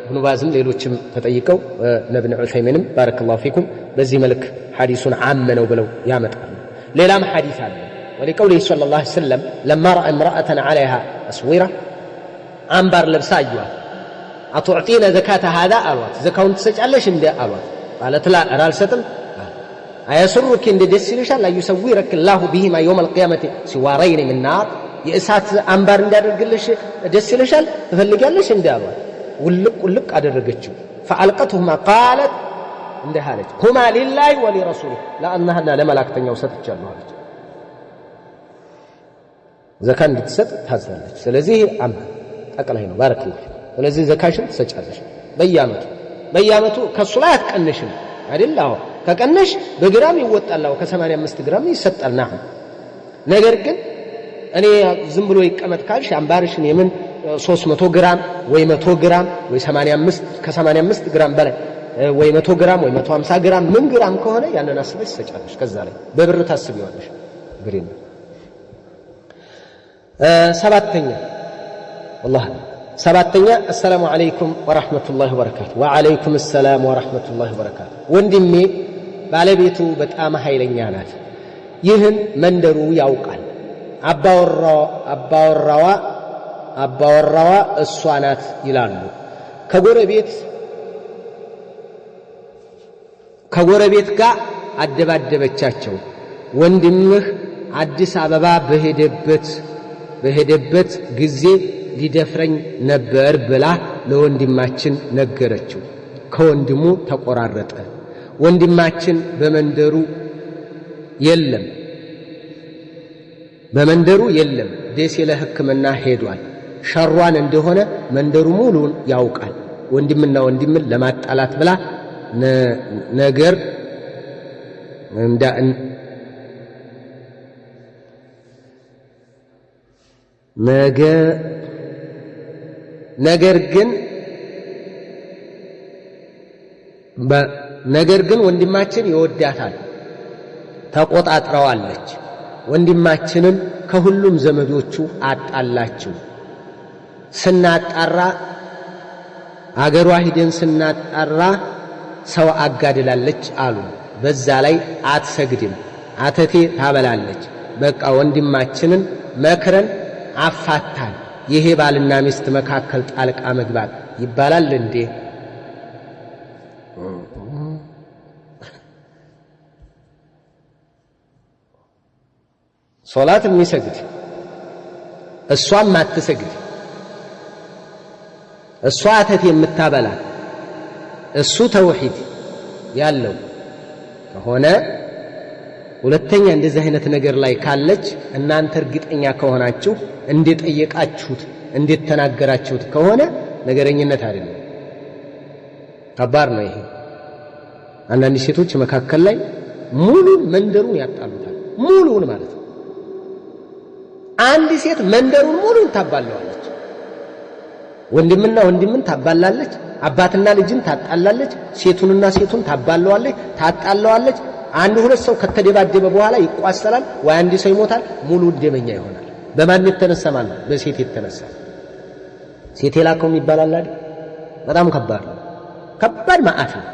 ابن باز ሌሎችም ተጠይቀው ነብዩ ዑሰይሚንም ባረከላሁ ፊኩም በዚህ መልክ ሐዲሱን አመነው ብለው ያመጣሉ ሌላም ሐዲስ አለ ولقوله صلى الله عليه وسلم لما راى امراه عليها اسوره አንባር ለብሳ አዩዋት አትعطينا زكاه هذا አሏት ዘካውን ትሰጫለሽ እንደ አሏት ማለት ላ አልሰጥም አያስሩክ እንደ ደስ ይልሻል አዩሰዊረክ الله بهما يوم القيامه سوارين من نار የእሳት አንባር እንዲያደርግልሽ ደስ ይልሻል ትፈልጊያለሽ እንደ አሏት ولق አደረገችው فالقتهما قالت እንደ አለች هما لله ولرسوله لانها ለመላእክተኛው ሰጥቻለሁ አለች ዘካ እንድትሰጥ ታዛለች ስለዚህ ጠቅላይ ነው ባረከላሁ ስለዚህ ዘካሽን ትሰጫለሽ በየአመቱ ከሱ ላይ አትቀንሽም አይደል አዎ ከቀነሽ በግራም ይወጣላው ከ85 ግራም ይሰጣል ናም ነገር ግን እኔ ዝም ብሎ ይቀመጥ ካልሽ አንባርሽን የምን 300 ግራም ወይ 100 ግራም ወይ 85 ከ85 ግራም በላይ ወይ 100 ግራም ወይ 150 ግራም ምን ግራም ከሆነ ያንን አስበሽ ትሰጫለሽ ከዛ ላይ በብር ታስቢዋለሽ ግሪን ሰባተኛ السلام عليكم ورحمة الله وبركاته وعليكم السلام ورحمة الله وبركاته ወንድሜ ባለቤቱ በጣም ኃይለኛ ናት ይህን መንደሩ ያውቃል አባወራዋ እሷ ናት ይላሉ ከጎረቤት ጋር አደባደበቻቸው ወንድምህ አዲስ አበባ በሄደበት ጊዜ ሊደፍረኝ ነበር ብላ ለወንድማችን ነገረችው ከወንድሙ ተቆራረጠ ወንድማችን በመንደሩ የለም ደሴ ለሕክምና ሄዷል ሸሯን እንደሆነ መንደሩ ሙሉን ያውቃል ወንድምና ወንድምን ለማጣላት ብላ ነገር ግን ወንድማችን ይወዳታል ተቆጣጥረዋለች ወንድማችንን ከሁሉም ዘመዶቹ አጣላችሁ ስናጣራ አገሯ ሂደን ስናጣራ ሰው አጋድላለች አሉ። በዛ ላይ አትሰግድም፣ አተቴ ታበላለች። በቃ ወንድማችንን መክረን አፋታን። ይሄ ባልና ሚስት መካከል ጣልቃ መግባት ይባላል እንዴ? ሶላት የሚሰግድ እሷም አትሰግድ፣ እሷ አተት የምታበላ እሱ ተውሂድ ያለው ከሆነ ሁለተኛ እንደዚህ አይነት ነገር ላይ ካለች እናንተ እርግጠኛ ከሆናችሁ እንደጠየቃችሁት እንደተናገራችሁት ከሆነ ነገረኝነት አይደለም፣ ከባድ ነው ይሄ። አንዳንድ ሴቶች መካከል ላይ ሙሉ መንደሩን ያጣሉታል። ሙሉውን ማለት ነው። አንድ ሴት መንደሩን ሙሉን ታባላለች። ወንድምና ወንድምን ታባላለች፣ አባትና ልጅን ታጣላለች፣ ሴቱንና ሴቱን ታባለዋለች፣ ታጣለዋለች። አንድ ሁለት ሰው ከተደባደበ በኋላ ይቋሰላል፣ ወይ አንድ ሰው ይሞታል፣ ሙሉ ደመኛ ይሆናል። በማን የተነሳ ማለት? በሴት የተነሳ። ሴት የላከው ይባላል አይደል? በጣም ከባድ ነው፣ ከባድ መዓት ነው።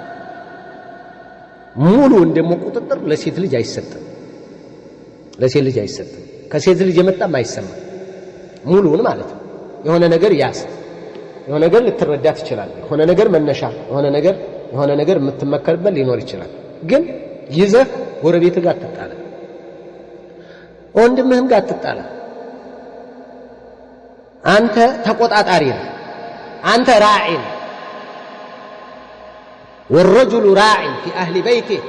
ሙሉ እንደሞ ቁጥጥር ለሴት ልጅ አይሰጥም፣ ለሴት ልጅ አይሰጥም። ከሴት ልጅ የመጣም አይሰማም። ሙሉውን ማለት ነው። የሆነ ነገር ያስ የሆነ ነገር ልትረዳ ትችላለህ። የሆነ ነገር መነሻ የሆነ ነገር የምትመከርበት ሊኖር ይችላል። ግን ይዘህ ጎረቤትህ ጋር አትጣላ፣ ወንድምህም ጋር አትጣላ። አንተ ተቆጣጣሪ ነህ፣ አንተ ራዒ ነህ። والرجل راع في أهل بيته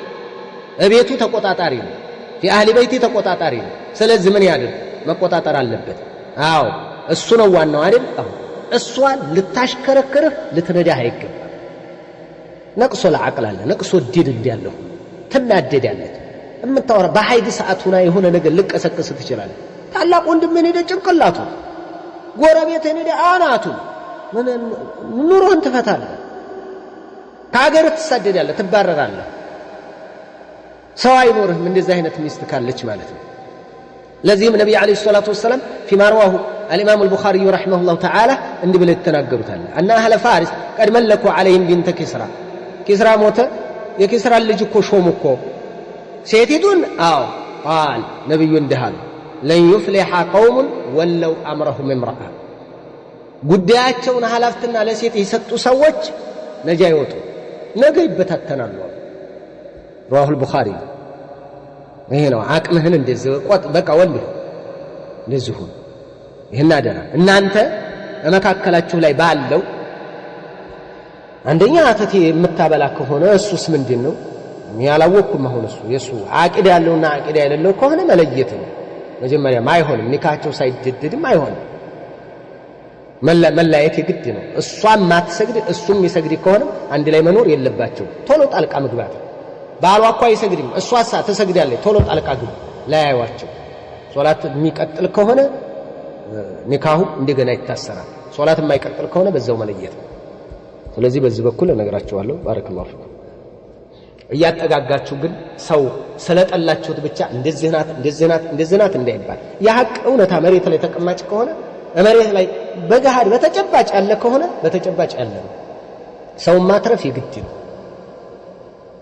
እቤቱ ተቆጣጣሪ ነው። في أهل بيته ተቆጣጣሪ ነው። ስለዚህ ምን ያድርግ? መቆጣጠር አለበት። አዎ እሱ ነው ዋናው አይደል? አዎ እሷን ልታሽከረክርህ ልትነዳህ አይገባም። ነቅሶ ለዓቅል አለ፣ ነቅሶ ዲድ እንዲያለው ትናደዳለች። እምታወራ በሐይድ ሰዓት ሆና የሆነ ነገር ልቀሰቅስ ትችላለህ። ታላቅ ወንድምህን ሄደ ጭንቅላቱ፣ ጎረቤትህን ሄደ አናቱ፣ ኑሮህን ትፈታለህ። ከሀገር ትሰደዳለህ፣ ትባረራለህ። ሰው አይኖርህም እንደዚህ አይነት ሚስት ካለች ማለት ነው። ለዚህም ነብዩ አለይሂ ሰላቱ ወሰለም ፊማ ረዋሁ الإمام البخاري رحمه الله تعالى عند بلد تناقروا أن أهل فارس قد ملكوا عليهم بنت كسرى. كسرى موت يا كسرى اللي جكو شومكو سيتدون قال نبي اندهال لن يفلح قوم ولو أمرهم امرأة قداتشون هلافتنا لسيتي ستو سوج نجايوتو نقيب بتتنالو. رواه البخاري. هنا عاقلهن እንደዚህ በቃ ወንድ እንደዚህ ይሄን አደራ እናንተ መካከላችሁ ላይ ባለው አንደኛ አተቴ የምታበላ ከሆነ እሱስ ምንድነው? ያላወቅኩም። አሁን እሱ የሱ አቂዳ ያለውና አቂዳ የሌለው ከሆነ መለየት ነው። መጀመሪያ ማይሆንም ኒካቸው ሳይደድድም አይሆንም። መለያየት የግድ ነው። እሷም ማትሰግድ እሱም ይሰግድ ከሆነ አንድ ላይ መኖር የለባቸው። ቶሎ ጣልቃ መግባት። ባሏ እኮ አይሰግድም፣ እሷሳ ትሰግዳለች። ቶሎ ጣልቃ ግቡ፣ ለያዩዋቸው። ሶላት የሚቀጥል ከሆነ ኒካሁ እንደገና ይታሰራል። ሶላት የማይቀጥል ከሆነ በዛው መለየት ነው። ስለዚህ በዚህ በኩል እነግራችኋለሁ። ባረከላሁ ፊኩም። እያጠጋጋችሁ ግን ሰው ስለጠላችሁት ብቻ እንደዚህ ናት እንዳይባል። የሐቅ እውነታ መሬት ላይ ተቀማጭ ከሆነ መሬት ላይ በገሃድ በተጨባጭ ያለ ከሆነ በተጨባጭ ያለ ነው። ሰው ማትረፍ የግድ ነው።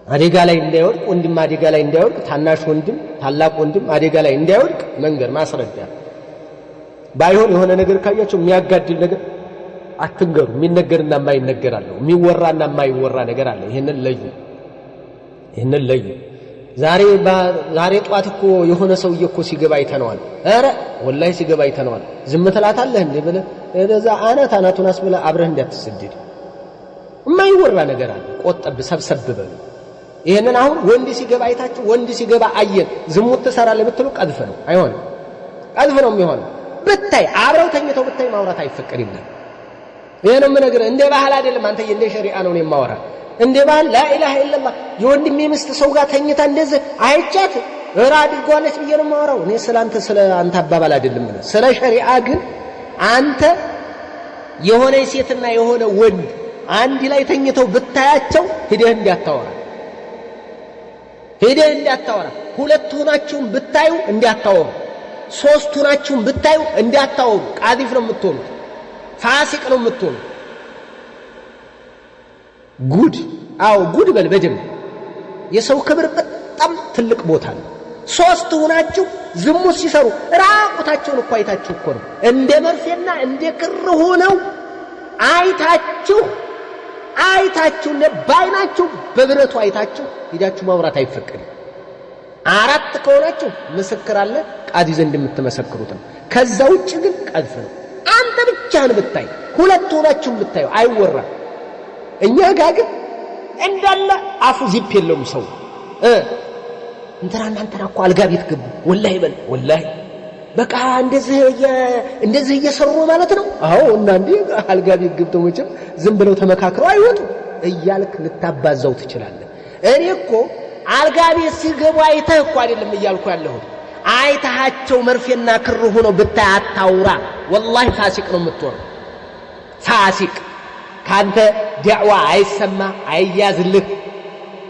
አደጋ ላይ እንዳይወድቅ ወንድም አደጋ ላይ እንዳይወድቅ፣ ታናሽ ወንድም ታላቅ ወንድም አደጋ ላይ እንዳይወድቅ መንገር ማስረዳት። ባይሆን የሆነ ነገር ካያችሁ የሚያጋድል ነገር አትንገሩ። የሚነገርና የማይነገር አለ፣ የሚወራና የማይወራ ነገር አለ። ይሄንን ለዩ። ዛሬ ጧት እኮ የሆነ ሰውዬ እኮ ሲገባ አይተነዋል። ኧረ ወላሂ ሲገባ አይተነዋል። ዝም ትላታለህ እንዴ ብለህ እዛ አናቱን አስብለህ አብረህ እንዳትሰደድ። የማይወራ ነገር አለ። ቆጠብ ሰብሰብ በሉ። ይሄንን አሁን ወንድ ሲገባ አይታችሁ ወንድ ሲገባ አየን ዝሙት ትሰራለህ ብትሉ ቀዝፍ ነው። አይሆንም፣ ቀዝፍ ነው የሚሆነው። ብታይ አብረው ተኝተው ብታይ ማውራት አይፈቀድም። ይሄንም ነገር እንደ ባህል አይደለም። አንተ እንደ ሸሪዓ ነው የማወራ። እንደ ባህል ላኢላሃ ኢላላህ የወንድሜ ሚስት ሰው ጋር ተኝታ እንደዚህ አይቻት አድርጓለች ብዬ ነው የማወራው። እኔ ስለ አንተ አባባል አይደለም፣ ስለ ሸሪዓ። ግን አንተ የሆነ ሴትና የሆነ ወንድ አንድ ላይ ተኝተው ብታያቸው ሄደህ እንዳታወራ። ሁለት ሆናችሁም ብታዩ እንዳታወሩ፣ ሶስት ሆናችሁም ብታዩ እንዳታወሩ። ቃዚፍ ነው የምትሆኑት፣ ፋሲቅ ነው የምትሆኑት። ጉድ አዎ ጉድ በል በደንብ የሰው ክብር በጣም ትልቅ ቦታ ነው። ሶስት ሆናችሁ ዝሙት ሲሰሩ ራቁታቸውን እኮ አይታችሁ እኮ ነው እንደ መርፌና እንደ ክር ሆነው አይታችሁ ባይናችሁ በብረቱ አይታችሁ ሄዳችሁ ማውራት አይፈቀድም። አራት ከሆናችሁ ምስክር አለ ቃዲ ዘንድ የምትመሰክሩት ነው። ከዛ ውጭ ግን ቀልፍ ነው። አንተ ብቻህን ብታይ ሁለት ሆናችሁ ብታዩ አይወራም። እኛ ጋር ግን እንዳለ አፉ ዚፕ የለውም ሰው እንትና እኮ አልጋ ቤት ገቡ ወላሂ በል ወላሂ በቃ እንደዚህ እየሰሩ ማለት ነው። አዎ እና እንዴ አልጋ ቤት ገብተው መቼም ዝም ብለው ተመካክረው አይወጡ እያልክ ልታባዛው ትችላለህ። እኔ እኮ አልጋ ቤት ሲገቡ አይተህ እኮ አይደለም እያልኩ ያለሁት አይተሃቸው መርፌና ክር ሆኖ ብታይ አታውራ። ወላሂ ፋሲቅ ነው የምትወር ፋሲቅ ካንተ ዳዕዋ አይሰማ አይያዝልህ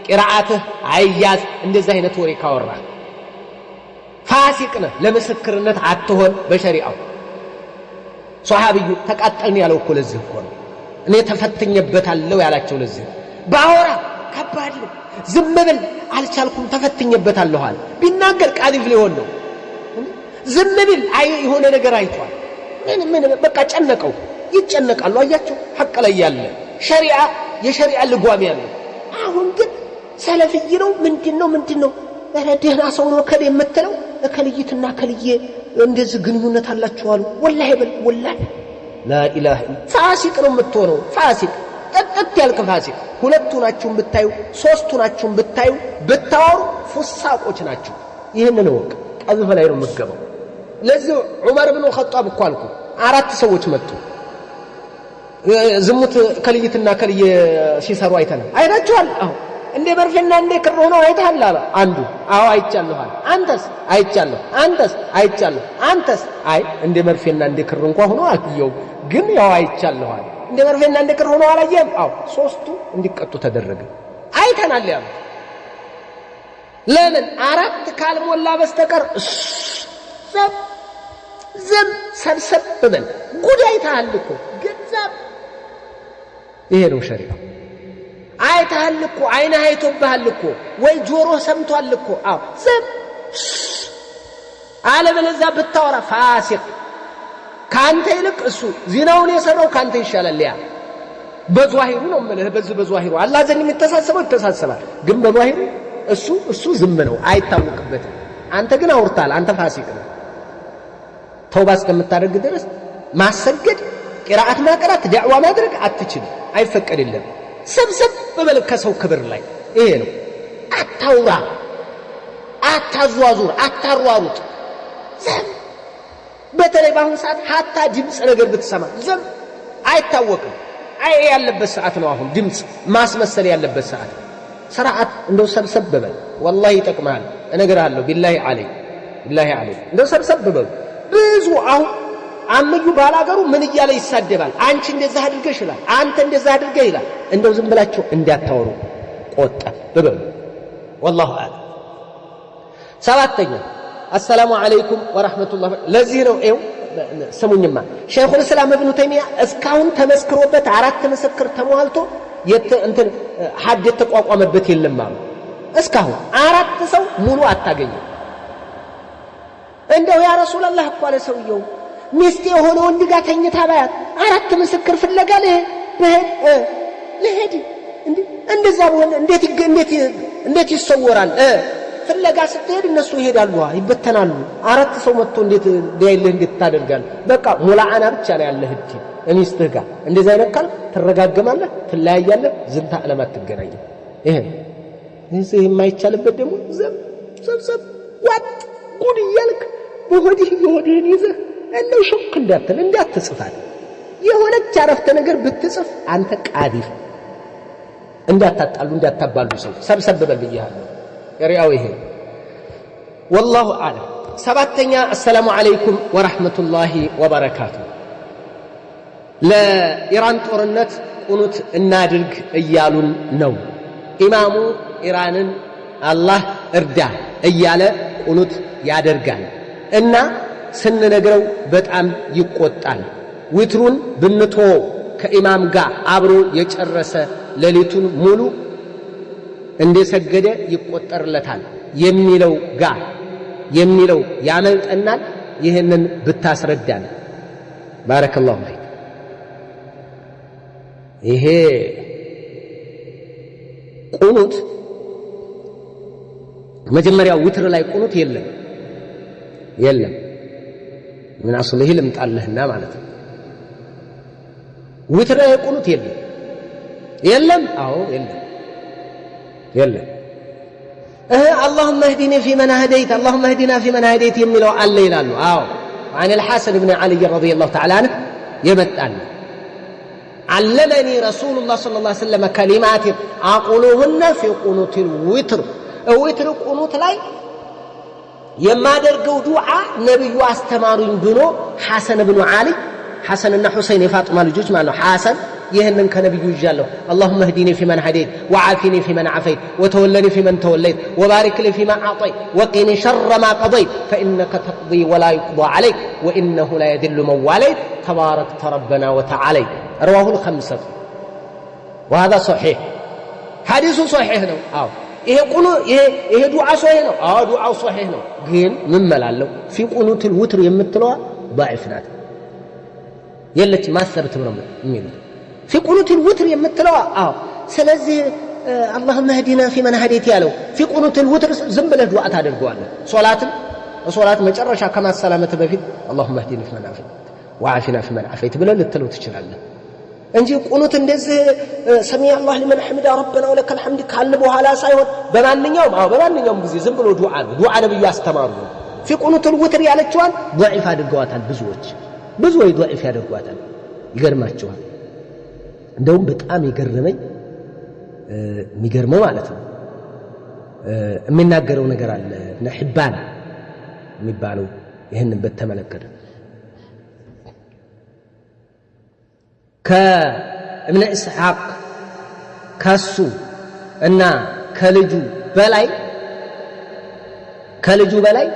ቂራአትህ አይያዝ። እንደዚህ አይነት ወሬ ካወራ ፋሲቅ ነህ። ለምስክርነት አትሆን በሸሪዓው። ሷሃቢዩ ተቃጠልን ያለው እኮ ለዚህ እኮ ነው። እኔ ተፈትኜበታለሁ ያላቸው ለዚህ ባወራ ከባድ ነው። ዝም ብል አልቻልኩም ተፈትኜበታለሁ አለ። ቢናገር ቃሊፍ ሊሆን ነው። ዝም ብል የሆነ ነገር አይቷል። ምን በቃ ጨነቀው። ይጨነቃሉ። አያችሁ ሐቅ ላይ ያለ ሸሪዓ የሸሪዓ ልጓም ያለ። አሁን ግን ሰለፍይ ነው ምንድነው ደህና ሰው ነው ከደ የምትለው ከልይትና ከልዬ እንደዚህ ግንኙነት አላችሁ አሉ። ወላሂ በል ወላሂ ላኢላህ ፋሲቅ ነው የምትሆነው። ፋሲቅ ጠጥት ያልክ ፋሲቅ። ሁለቱ ናችሁም ብታዩ ሶስቱ ናችሁም ብታዩ ብታወሩ ፉሳቆች ናችሁ። ይሄንን ወቅ ቀዝፍ ላይ ነው የምትገባው። ለዚህ ዑመር ብን ኸጣብ እኮ አልኩ አራት ሰዎች መጡ ዝሙት ከልይትና ከልዬ ሲሰሩ አይታችኋል? አዎ እንደ መርፌና እንደ ክር ሆነው አይተሃል አለ አንዱ። አዎ አይቻለሁ አለ። አንተስ? አይቻለሁ። አንተስ? አይቻለሁ። አንተስ? አይ እንደ መርፌና እንደ ክር እንኳን ሆነው አልየው ግን ያው አይቻለሁ አለ። እንደ መርፌና እንደ ክር ሆነው አላየም? አዎ ሶስቱ እንዲቀጡ ተደረገ። አይተናል ያሉት ለምን አራት ካልሞላ በስተቀር ዝም ሰብሰብ በል ጉዳይ ታህል እኮ ገንዘብ ይሄ ነው ሸሪዓው። አይተሃል እኮ አይነህ አይቶብሃል እኮ ወይ ጆሮ ሰምቷል እኮ። አዎ ዝም አለበለዚያ ብታወራ ፋሲቅ ካንተ ይልቅ እሱ ዚናውን የሰራው ካንተ ይሻላል። ያ በዟሂሩ ነው ማለት በዟሂሩ አላህ ዘንድ የሚተሳሰበው ይተሳሰባል። ግን በዟሂሩ እሱ ዝም ነው አይታወቅበትም። አንተ ግን አውርታል። አንተ ፋሲቅ ነው። ተውባ እስከምታደርግ ድረስ ማሰገድ ቂራአት ማቅራት ዳዕዋ ማድረግ አትችልም። አይፈቀድልም። ሰብሰብ በል ከሰው ክብር ላይ ይሄ ነው። አታውራ፣ አታዟዙር፣ አታሯሩጥ። ዝም በተለይ በአሁኑ ሰዓት ሀታ ድምፅ ነገር ብትሰማ ዝም አይታወቅም። ያለበት ሰዓት ነው አሁን ድምፅ ማስመሰል ያለበት ሰዓት። ስርዓት እንደው ሰብሰብ በል ወላሂ ይጠቅማል። እነግርሃለሁ ቢላሂ ዐለይክ እንደው ሰብሰብ በል ብዙ አሁን አምዩ ባላገሩ ምን እያለ ይሳደባል። አንቺ እንደዛ አድርገሽ ይላል፣ አንተ እንደዛ አድርገህ ይላል። እንደው ዝም ብላችሁ እንዳታወሩ ቆጠብ በበሉ። والله اعلم። ሰባተኛ አሰላሙ አለይኩም ወራህመቱላህ። ለዚህ ነው ስሙኝማ ሸይኹል እስላም ኢብኑ ተይሚያ እስካሁን ተመስክሮበት አራት ምስክር ተሟልቶ እንትን ሐድ የተቋቋመበት የለም አሉ። እስካሁን አራት ሰው ሙሉ አታገኝም። እንደው ያ ረሱላህ እኮ አለ ሰውየው ሚስቴ የሆነ ወንድ ጋር ተኝታ ባያት አራት ምስክር ፍለጋ ለሄድ እንደዛ በሆነ እንዴት ይሰወራል? ፍለጋ ስትሄድ እነሱ ይሄዳሉ ይበተናሉ። አራት ሰው መጥቶ እንዴት ታደርጋለህ? በቃ ሙላአና ብቻ ነው ያለህ እጂ ሚስትህ ጋር እንደዛ ይነካል። ትረጋገማለህ፣ ትለያያለህ፣ ዝንታ ዓለማት ትገናኛለህ። ይሄ የማይቻልበት ደግሞ ሰብሰብ ዋጥ ጉድ እያልክ በሆድህ የሆድህን ይዘህ እንደው ሹክ እንዳትጽፋት። የሆነች አረፍተ ነገር ብትጽፍ አንተ ቃዲር እንዳታጣሉ እንዳታባሉ ሰው ሰብሰብ በል ብያለሁ። ሪያው ይሄ والله اعلم። ሰባተኛ አሰላሙ አለይኩም ወራህመቱላሂ ወበረካቱ። ለኢራን ጦርነት ቁኑት እናድርግ እያሉን ነው። ኢማሙ ኢራንን አላህ እርዳ እያለ ቁኑት ያደርጋል እና ስንነግረው በጣም ይቆጣል። ዊትሩን ብንቶ ከኢማም ጋር አብሮ የጨረሰ ሌሊቱን ሙሉ እንደሰገደ ይቆጠርለታል የሚለው ጋር የሚለው ያመልጠናል። ይህንን ብታስረዳን ባረከላሁ ፊክ። ይሄ ቁኑት መጀመሪያው ዊትር ላይ ቁኑት የለም ምን አስለህ ልምጣለህና ማለት ነው። ዊትር ላይ ቁኑት የለም አዎ የለም اللهم اهدني فيمن هديت اللهم اهدنا فيمن هديت የሚለው አለ ይላሉ። አዎ عن الحسن بن علي رضي الله تعالى عنه يمጣል علمني رسول الله صلى الله عليه وسلم كلمات اقولهن في قنوت الوتر الوتر قنوت ላይ የማደርገው ዱዓ ነብዩ አስተማሩኝ ብሎ ሐሰን ብኑ ዓሊ ሐሰንና ሁሰይን የፋጥማ ልጆች ማለት ነው። ሐሰን ይሄንን ከነብዩ ይጃለሁ اللهم اهدني فيمن هديت وعافني فيمن عافيت وتولني فيمن توليت وبارك لي فيما اعطيت وقني شر ما قضيت فانك تقضي ولا يقضى عليك وانه لا يذل من واليت تبارك ربنا وتعالى. رواه الخمسة وهذا صحيح حديث صحيح ነው። አዎ ይሄ ዱዓ صحيح ነው። አዎ ዱዓው صحيح ነው። ግን ምን መላለው في قنوت الوتر የምትለዋ ضعيف ናት የለች ማሰብት ነው የሚሉት في قنوت الوتر የምትለዋ አዎ ስለዚህ اللهم اهدنا فيمن هديت ያለው في قنوت الوتر ዝም ብለህ ዱዓ ታደርገዋለህ። ሶላት መጨረሻ ከማሰላመት በፊት اللهم اهدنا فيمن هديت وعافنا فيمن عافيت ብለህ ልትለው ትችላለህ እንጂ ቁኑት እንደዚህ ሰሚዐ አላህ ሊመን ሐሚዳ ረበና ወለከል ሐምድ ካለ በኋላ ሳይሆን በማንኛውም ጊዜ ዝም ብሎ ዱዓ ነው። ዱዓ ነብዩ ያስተማሩ ነው። في قنوت الوتر ያለችዋን ضعيف አድርገዋታል ብዙዎች ضعيف ያደርጓታል። ይገርማቸዋል። እንደውም በጣም የሚገርመው ማለት ነው የሚናገረው ነገር አለ እና ሒባን የሚባለው ይሄንን በተመለከተ ከእብነ ኢስሐቅ ከሱ እና ከልጁ በላይ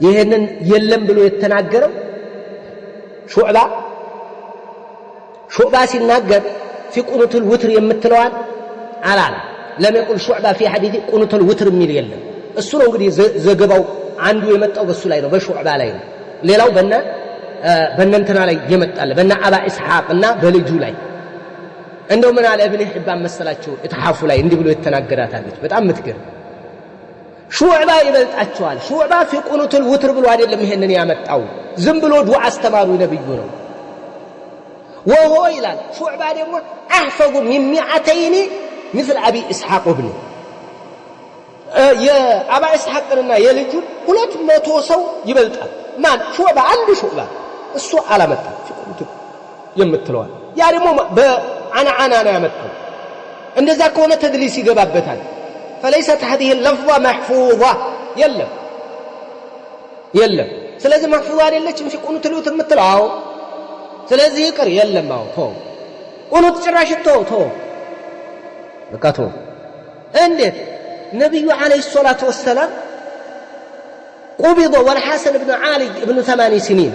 ይሄንን የለም ብሎ የተናገረው ሹዕባ ሲናገር في قنوت الوتر የምትለዋል አላለ لم يقل شعبة في حديث قنوت الوتر የሚል የለም። እሱ ነው እንግዲህ ዘገባው አንዱ የመጣው በሱ ላይ ነው በሹዕባ ላይ ነው። ሌላው በእነንትና ላይ የመጣለ በእነ አባ ኢስሐቅና በልጁ ላይ እንደው ምን አለ ኢብኑ ሒባን መሰላችሁ ኢትሐፉ ላይ እንዲህ ብሎ የተናገራታለች በጣም ምትገርም ሹዕባ ይበልጣቸዋል። ሹዕባ في قنوت الوتر ብሎ አይደለም ይሄንን ያመጣው ዝም ብሎ ዱዓ አስተማሩ ነብዩ ነው። وهو ይላል ሹዕባ ደግሞ احفظ من 200 مثل ابي اسحاق ابن የአባ ኢስሐቅንና የልጁን 200 ሰው ይበልጣል። ማን ሹዕባ አንድ ሹዕባ እሱ አላመጣም የምትለዋል ያ ደግሞ በአናአና ነው ያመጣው። እንደዛ ከሆነ ተድሊስ ይገባበታል። فليست هذه اللفظة محفوظة يلم ስለዚህ محفوظة አይደለችም في قنوت الوتر የምትለው ስለዚህ ይቅር የለም ተው ቁኑት ጭራሽ ተው በቃ ተው። እንዴት ነብዩ አለይሂ ሰላቱ ወሰለም قبض والحسن بن علي ابن 8 سنين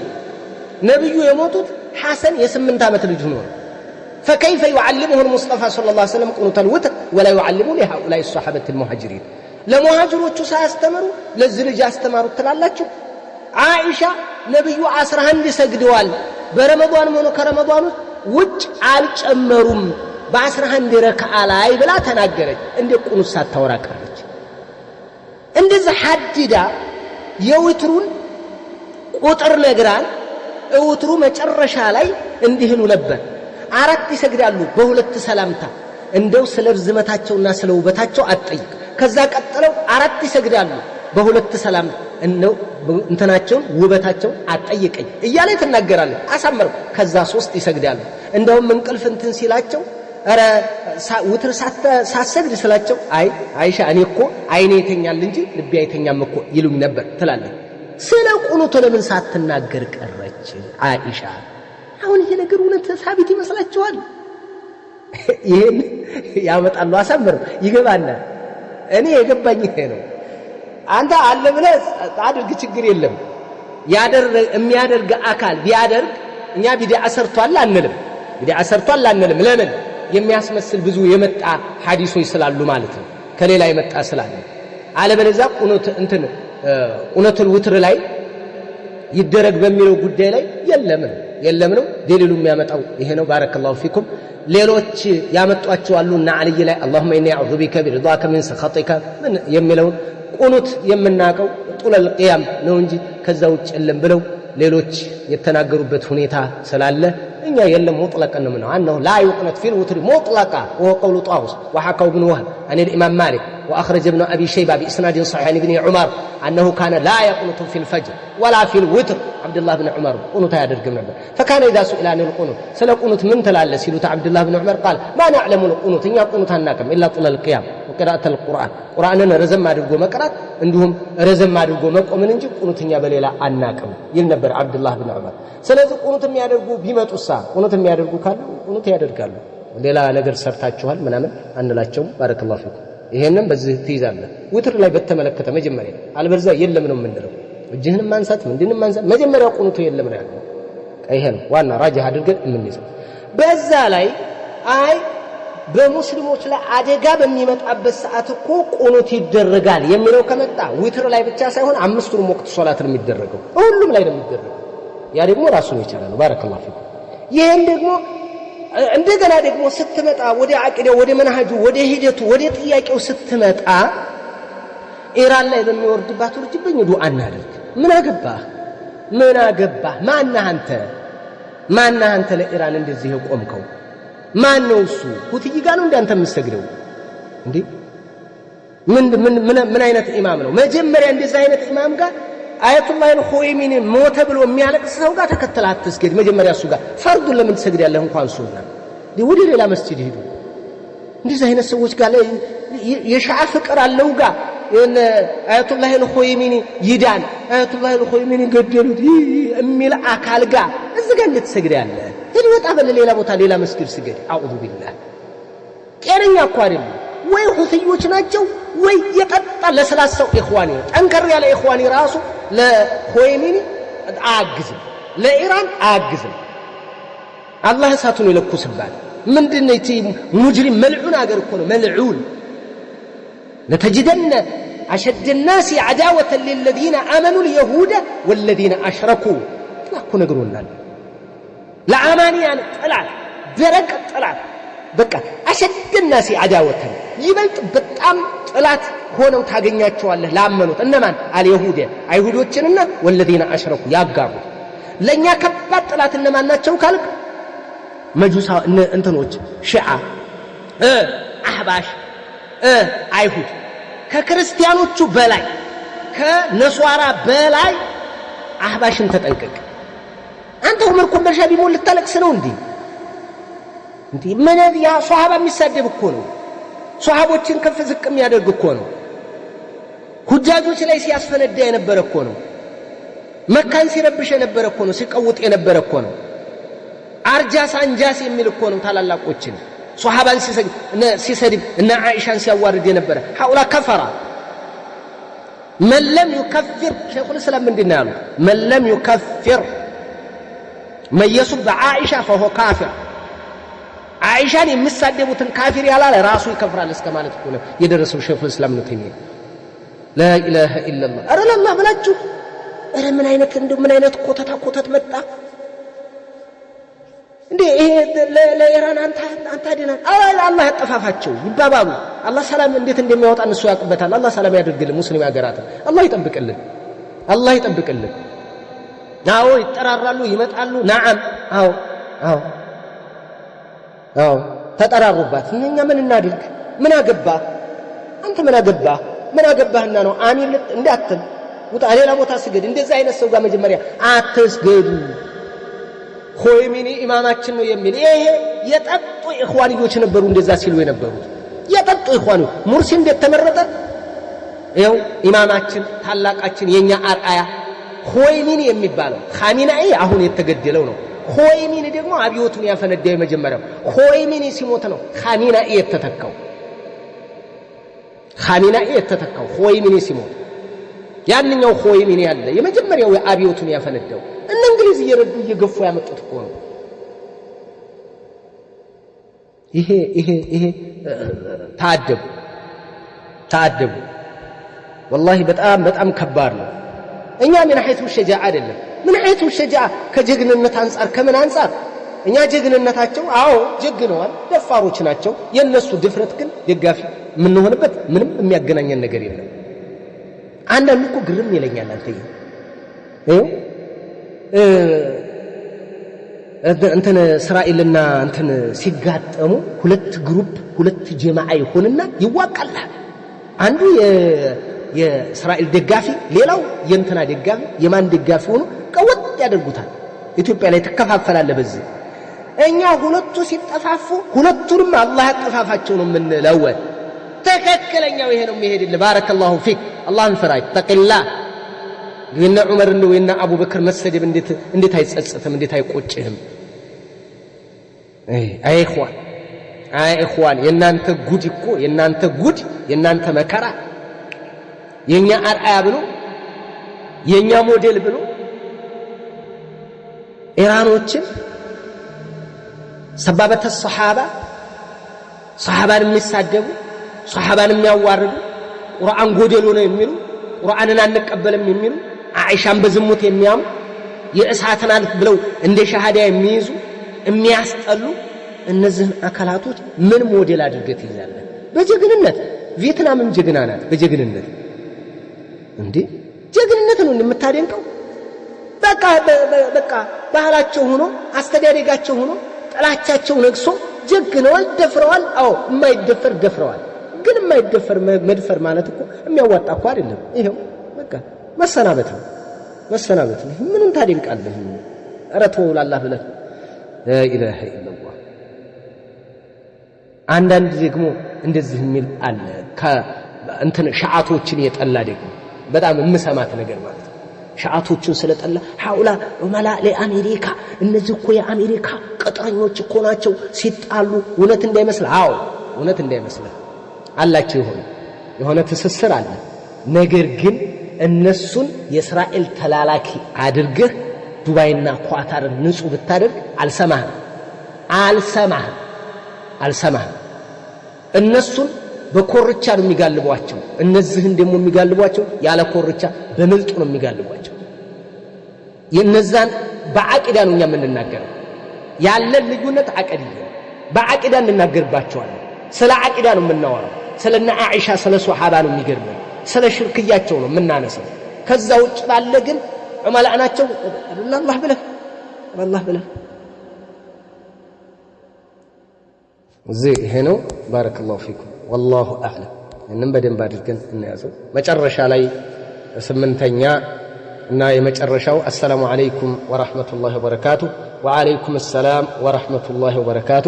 ነብዩ የሞቱት ሐሰን የ8 ዓመት ልጅ ሆኖ فكيف يعلمه المصطفى صلى الله عليه وسلم قنوت الوتر ولا يعلمه لهؤلاء الصحابة المهاجرين ለሙሃጅሮቹ ሳያስተምሩ ለዚህ ልጅ አስተማሩ ትላላችሁ። አይሻ ነብዩ 11 ሰግደዋል በረመዳን ሆኖ ከረመዳን ውጭ አልጨመሩም በ11 ረካዓ ላይ ብላ ተናገረች። እንደ ቁኑት ሳታወራ ቀረች። እንደዚህ ሐዲዳ የውትሩን ቁጥር ነግራን ውትሩ መጨረሻ ላይ እንዲህ ነበር 4 ይሰግዳሉ በሁለት ሰላምታ እንደው ስለ ርዝመታቸውና ስለ ውበታቸው አትጠይቅ። ከዛ ቀጥለው 4 ይሰግዳሉ በሁለት ሰላምታ እንደው እንትናቸው ውበታቸው አትጠይቀኝ እያለ ተናገራለች። አሳመረው። ከዛ 3 ይሰግዳሉ እንደውም እንቅልፍ እንትን ሲላቸው አረ ውትር ሳሰግድ ስላቸው አይሻ እኔ እኮ አይኔ ይተኛል እንጂ ልቤ አይተኛም እኮ ይሉኝ ነበር ትላለች። ስለ ቁኑት ለምን ሳትናገር ቀረች አይሻ? አሁን ይሄ ነገር እውነት ሳቢት ይመስላችኋል? ይሄን ያመጣሉ አሳምረው ይገባና እኔ የገባኝ ይሄ ነው። አንተ አለ ብለህ አድርግ ችግር የለም። የሚያደርግ አካል ቢያደርግ እኛ ቢድዓ ሰርቷል አንልም። ለምን የሚያስመስል ብዙ የመጣ ሐዲሶች ስላሉ ማለት ነው ከሌላ የመጣ ስላለ አለበለዚያ ቁኑቱል ውትር ላይ ይደረግ በሚለው ጉዳይ ላይ የለም ነው ደሊሉ የሚያመጣው ይሄ ነው ባረከላሁ ፊኩም ሌሎች ያመጧቸው አሉና አልይ ላይ اللهم اني اعوذ بك برضاك من سخطك ምን የሚለው ቁኑት የምናቀው ጡለል ቂያም ነው እንጂ ከዛ ውጭ የለም ብለው ሌሎች የተናገሩበት ሁኔታ ስላለ እኛ የለም ሙጥለቅ ነው ነው انه لا يقنط في الوتر مطلقا وهو قول طاووس وحكى ابن وهب عن الامام مالك واخرج ابن ابي شيبه باسناد صحيح عن ابن عمر انه كان لا يقنط في الفجر ولا في الوتر عبد الله بن عمر قنوت ያደርግም ነበር فكان اذا سئل عن القنوت ስለ ቁኑት ምን ተላለ ሲሉት عبد الله بن عمر قال ما نعلم القنوت እኛ ቁኑት አናቀም الا طول القيام وقراءه القران ቁርአንን ረዘም አድርጎ መቅራት እንዲሁም ረዘም አድርጎ መቆምን እንጂ ቁኑትኛ በሌላ አናቀም ይል ነበር عبد الله بن عمر ስለዚህ ቁኑት የሚያደርጉ ቢመጡሳ ቁኑት የሚያደርጉ ካሉ ቁኑት ያደርጋሉ ሌላ ነገር ሰርታችኋል ምናምን አንላቸው ባረከላሁ ፊኩም ይሄንን በዚህ ትይዛለህ ውትር ላይ በተመለከተ መጀመሪያ አልበዛ የለም ነው የምንለው እጅህን ማንሳት ምንድነው ማንሳት መጀመሪያ ቁኑቱ የለም ነው ያለው ይሄ ነው ዋና ራጅህ አድርገን የምንይዘው በዛ ላይ አይ በሙስሊሞች ላይ አደጋ በሚመጣበት ሰዓት እኮ ቁኑት ይደረጋል የሚለው ከመጣ ውትር ላይ ብቻ ሳይሆን አምስቱን ወቅት ሶላት ነው የሚደረገው ሁሉም ላይ ነው የሚደረገው ያ ደግሞ ራሱን ይቻላል ባረከላሁ ፊኩም ይሄን ደግሞ እንደገና ደግሞ ስትመጣ ወደ አቂዳው ወደ መንሃጁ ወደ ሂደቱ ወደ ጥያቄው ስትመጣ ኢራን ላይ በሚወርድባት ወርጅብኝ ዱዓ እናድርግ ምን አገባህ ማነህ አንተ ለኢራን እንደዚህ የቆምከው ማን ነው እሱ ሁትይ ጋር ነው እንዳንተ የምትሰግደው እንዴ ምን አይነት ኢማም ነው መጀመሪያ እንደዚህ አይነት ኢማም ጋር አያቱላህ አልኹይሚኒ ሞተ ብሎ የሚያለቅስ ሰው ጋር ተከተል አትስገድ መጀመሪያ እሱ ጋር ፈርዱን ለምን ትሰግዳለህ እንኳን ሱና ወደ ሌላ መስጂድ ሂዱ እንደዚህ አይነት ሰዎች ጋር ላይ የሻዓ ፍቅር አለው ጋር አያቱላህ አልኹይሚኒ ይዳን አያቱላህ አልኹይሚኒ ገደሉት የሚል አካል ጋር እዚህ ጋር እንድትሰግዳለህ ሄድ ወጣ በሌላ ቦታ ሌላ መስጊድ ስገድ አዑዙ ቢላህ ጤነኛ እኮ አይደለም ወይ ሁትዮች ናቸው ወይ የቀጣ ለስላሳው ኢኽዋኒ ጠንከር ያለ ኢኽዋኒ ራሱ ለኹይሚኒ አግዝም ለኢራን አግዝም አላህ እሳቱን ይለኩስባል ምንድነው እቲ ሙጅሪም መልዑን አገር እኮ ነው መልዑን لتجدن أشد الناس عداوة للذين آمنوا اليهود والذين أشركوا لا كنا قرونا لعمانيان طلع درك طلع بقى أشد الناس عداوة يبلط በጣም طلعت ሆነው ታገኛቸዋለህ ላመኑት እነማን አልይሁድ አይሁዶችንና والذين أشركوا ያጋሩት ለኛ ከባድ طلعت እነማን ናቸው ካልክ መጁሳ እንትኖች ሺዓ አህባሽ አይሁድ ከክርስቲያኖቹ በላይ ከነሷራ በላይ አህባሽን ተጠንቀቅ አንተ ዑመር ኮምበልሻ ቢሞል ልታለቅስ ነው እንዴ ምን ያ ሷሃባ የሚሳደብ እኮ ነው ሷሃቦችን ከፍ ዝቅ የሚያደርግ እኮ ነው ሁጃጆች ላይ ሲያስፈነዳ የነበረ እኮ ነው መካን ሲረብሽ የነበረ እኮ ነው ሲቀውጥ የነበረ እኮ ነው አርጃስ አንጃስ የሚል እኮ ነው ታላላቆችን ሷሃባን ሲሰድብ እና አይሻን ሲያዋርድ የነበረ ሐውላ ከፈራ من لم يكفر شيخ الإسلام من دين يالو من لم يكفر من يسب عائشة فهو كافر عائشة يمسدبوتن كافر يالا راسو يكفر على اسكمالت تكون يدرسوا شيخ الإسلام ابن تيمية لا إله إلا الله أرى الله بلاجو أرى من عينك من عينك كوتت متى እንዴ ለኢራን አንተ አይደለም አላህ ያጠፋፋቸው ይባባሉ አላህ ሰላም እንዴት እንደሚያወጣ እነሱ ያውቁበታል አላህ ሰላም ያድርግልን ሙስሊም ሀገራት አላህ ይጠብቅልን ናው ይጠራራሉ ይመጣሉ ነዓም አዎ ተጠራሩባት እኛ ምን እናድርግ ምን አገባህ አንተ ምን አገባህና ነው አሚን እንዳትል ወጣ ሌላ ቦታ ስገድ እንደዛ አይነት ሰው ጋር መጀመሪያ አትስገዱ ኹይሚኒ ኢማማችን ነው የሚል ይሄ የጠጡ ኢኽዋኒዎች ነበሩ እንደዛ ሲሉ የነበሩት የጠጡ ኢኽዋኒ ሙርሲ እንዴት ተመረጠ ይኸው ኢማማችን ታላቃችን የኛ አርአያ ኹይሚኒ የሚባለው ኻሚናኢ አሁን የተገደለው ነው ኹይሚኒ ደግሞ አብዮቱን ያፈነዳው የመጀመሪያው ኹይሚኒ ሲሞት ነው ኻሚናኢ የተተካው ኹይሚኒ ሲሞት ያንኛው ኹይሚኒ ያለ የመጀመሪያው አብዮቱን ያፈነዳው እነ እንግሊዝ እየረዱ እየገፉ ያመጡት እኮ ነው ይሄ ታደቡ والله በጣም ከባድ ነው እኛ ምን ሐይቱ ሸጃዓ አይደለም ምን ሐይቱ ሸጃዓ ከጀግንነት አንፃር ከምን አንፃር እኛ ጀግንነታቸው አዎ ጀግነዋል ደፋሮች ናቸው የነሱ ድፍረት ግን ደጋፊ ምን ሆነበት ምንም የሚያገናኘን ነገር የለም አንዳንዱ እኮ ግርም ይለኛል አንተ እንትን እስራኤልና እንትን ሲጋጠሙ ሁለት ግሩፕ ሁለት ጀማዓ ይሆንና ይዋቃላል አንዱ የእስራኤል ደጋፊ ሌላው የእንትና ደጋፊ የማን ደጋፊ ሆኖ ቀወጥ ያደርጉታል ኢትዮጵያ ላይ ተከፋፈላለ በዚህ እኛ ሁለቱ ሲጠፋፉ ሁለቱንም አላህ ያጠፋፋቸው ነው የምንለው ተከክለኛው ይሄ ነው የሚሄድልህ ባረከላሁ ፊክ አላህን ፍራ ተቅላ የነ ዑመር ነው የነ አቡበክር መሰደብ እንዴት አይጸጸትም እንዴት አይቆጭህም አይ ኢኽዋን የናንተ ጉድ እኮ የናንተ ጉድ የናንተ መከራ የኛ አርአያ ብሎ የኛ ሞዴል ብሎ ኢራኖችን ሰባበተ ሰሃባን የሚሳደቡ ሰሃባን የሚያዋርዱ ቁርአን ጎደሎ ነው የሚሉ ቁርአንን አንቀበልም የሚሉ አይሻን በዝሙት የሚያሙ የእሳትን አልፍ ብለው እንደ ሻሃዳ የሚይዙ የሚያስጠሉ እነዚህን አካላቶች ምን ሞዴል አድርገት ይዛለ በጀግንነት ቪየትናምን ጀግና ናት በጀግንነት እንዴ ጀግንነት ነው የምታደንቀው በቃ ባህላቸው ሆኖ አስተዳደጋቸው ሆኖ ጥላቻቸው ነግሶ ጀግነዋል ደፍረዋል አዎ የማይደፈር ደፍረዋል ግን የማይደፈር መድፈር ማለት እኮ የሚያዋጣ እኮ አይደለም ይሄው በቃ መሰናበት ነው ምንም ታደንቃለህ ኧረ ተው ለአላህ ብለህ لا اله الا الله አንዳንድ ደግሞ እንደዚህ የሚል አለ እንትን ሻዓቶችን የጠላ ደግሞ በጣም የምሰማት ነገር ማለት ነው ሻዓቶችን ስለጠላ ሐውላ ወመላ ለአሜሪካ እነዚህ እኮ የአሜሪካ ቀጥረኞች እኮ ናቸው ሲጣሉ እውነት እንዳይመስል አዎ እውነት እንዳይመስል አላችሁ የሆነ ትስስር አለ ነገር ግን እነሱን የእስራኤል ተላላኪ አድርገህ ዱባይና ኳታርን ንጹህ ብታደርግ አልሰማህም እነሱን በኮርቻ ነው የሚጋልቧቸው እነዚህን ደግሞ የሚጋልቧቸው ያለ ኮርቻ በመልጡ ነው የሚጋልቧቸው የነዛን በአቂዳ ነው እኛ የምንናገረው ያለ ልዩነት አቂዳ በአቂዳ እንናገርባቸዋለን ስለ አቂዳ ነው የምናወራው ስለና አኢሻ ስለ ሱሐባ ነው የሚገርመው ስለ ሽርክያቸው ነው የምናነሳው ከዛ ውጭ ባለ ግን ዑመላናቸው አላህ ብለህ ይሄ ነው ባረከላሁ ፊኩም والله اعلم እንንም በደንብ አድርገን እናያዘው መጨረሻ ላይ ስምንተኛ እና የመጨረሻው አሰላሙ አለይኩም ወራህመቱላሂ ወበረካቱ ወአለይኩም ሰላም ወራህመቱላሂ ወበረካቱ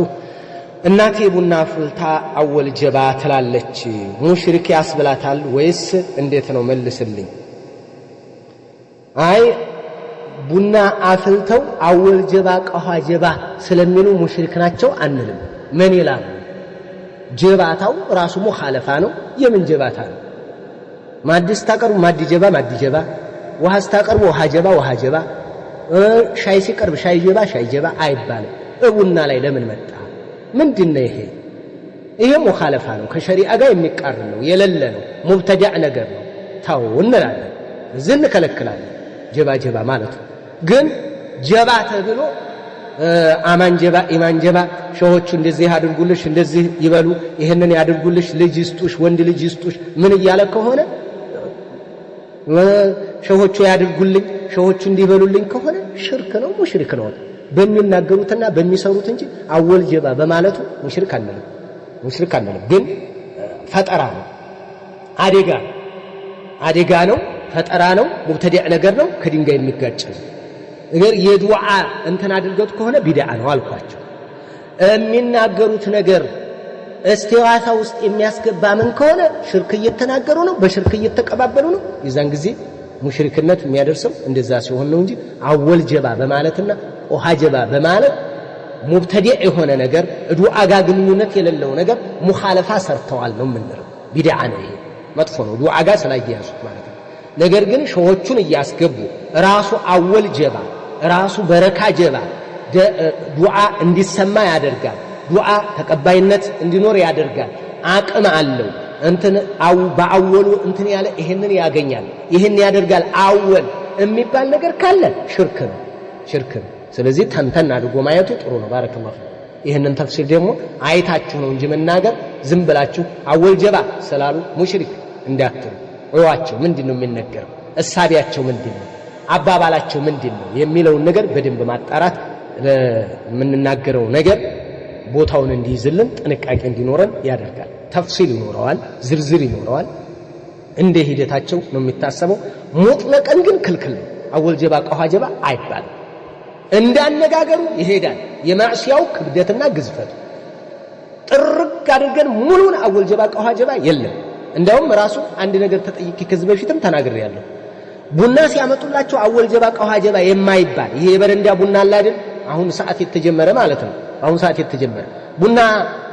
እናቴ ቡና ፍልታ አወል ጀባ ትላለች ሙሽሪክ ያስብላታል ወይስ እንዴት ነው መልስልኝ አይ ቡና አፍልተው አወል ጀባ ቀኋ ጀባ ስለሚሉ ሙሽሪክ ናቸው አንልም ምን ይላል ጀባታው ራሱ ሙኻለፋ ነው የምን ጀባታ ነው ማዲስ ታቀርቡ ማዲ ጀባ ውሃ ስታቀርቡ ውሃ ጀባ ሻይ ሲቀርብ ሻይ ጀባ አይባልም ቡና ላይ ለምን መጣ ምንድነው ይሄ ሙኻለፋ ነው ከሸሪዓ ጋር የሚቃረን ነው የለለ ነው ሙብተዳዕ ነገር ነው ታው እንላለን ዝን ከለክላለን ጀባ ማለት ግን ጀባ ተብሎ አማን ጀባ ኢማን ጀባ ሸሆቹ እንደዚህ ያድርጉልሽ እንደዚህ ይበሉ ይሄንን ያድርጉልሽ ልጅ ይስጡሽ ወንድ ልጅ ይስጡሽ ምን ይያለ ከሆነ ሸሆቹ ያድርጉልኝ ሸሆቹ እንዲበሉልኝ ከሆነ ሽርክ ነው ሙሽሪክ ነው በሚናገሩትና በሚሰሩት እንጂ አወል ጀባ በማለቱ ሙሽሪክ አንልም ግን ፈጠራ ነው አደጋ ነው ፈጠራ ነው ሙብተዲዕ ነገር ነው ከድንጋይ የሚጋጭ ነው ነገር የዱዓ እንትን አድርገውት ከሆነ ቢድዓ ነው አልኳቸው የሚናገሩት ነገር እስቲዋሳ ውስጥ የሚያስገባ ምን ከሆነ ሽርክ እየተናገሩ ነው በሽርክ እየተቀባበሉ ነው የዛን ጊዜ ሙሽሪክነት የሚያደርሰው እንደዛ ሲሆን ነው እንጂ አወል ጀባ በማለትና ኦሃ ጀባ በማለት ሙብተዲዕ የሆነ ነገር ዱዓ ጋር ግንኙነት የሌለው ነገር ሙኻለፋ ሰርተዋል ነው የምንለው ቢድዓ ነው ይሄ መጥፎ ነው ዱዓ ጋር ስላያያዙት ማለት ነው ነገር ግን ሸሆቹን እያስገቡ ራሱ አወል ጀባ ራሱ በረካ ጀባ ዱዓ እንዲሰማ ያደርጋል ዱዓ ተቀባይነት እንዲኖር ያደርጋል አቅም አለው እንትን በአወሉ እንትን ያለ ይሄንን ያገኛል ይሄን ያደርጋል አወል የሚባል ነገር ካለ ሽርክ ነው ስለዚህ ተንተን አድርጎ ማየቱ ጥሩ ነው ባረከላሁ ይሄንን ተፍሲር ደግሞ አይታችሁ ነው እንጂ መናገር ዝም ብላችሁ አወል ጀባ ስላሉ ሙሽሪክ እንዳትሉ ወያቸው ምንድነው የሚነገረው እሳቢያቸው ምንድነው አባባላቸው ምንድነው የሚለውን ነገር በደንብ ማጣራት ለምንናገረው ነገር ቦታውን እንዲይዝልን ጥንቃቄ እንዲኖረን ያደርጋል ተፍሲል ይኖረዋል ዝርዝር ይኖረዋል እንደ ሂደታቸው ነው የሚታሰበው ሙጥለቀን ግን ክልክል ነው አወል ጀባ ቀኋ ጀባ አይባልም እንዳነጋገሩ ይሄዳል የማዕሲያው ክብደትና ግዝፈት ጥርቅ አድርገን ሙሉን አወል ጀባ ቀኋ ጀባ የለም እንደውም ራሱ አንድ ነገር ተጠይቂ ከዚህ በፊትም ተናግሬያለሁ ቡና ሲያመጡላቸው አወል ጀባ ቀኋ ጀባ የማይባል ይሄ የበረንዳ ቡና አለ አይደል አሁን ሰዓት የተጀመረ ማለት ነው አሁን ሰዓት የተጀመረ ቡና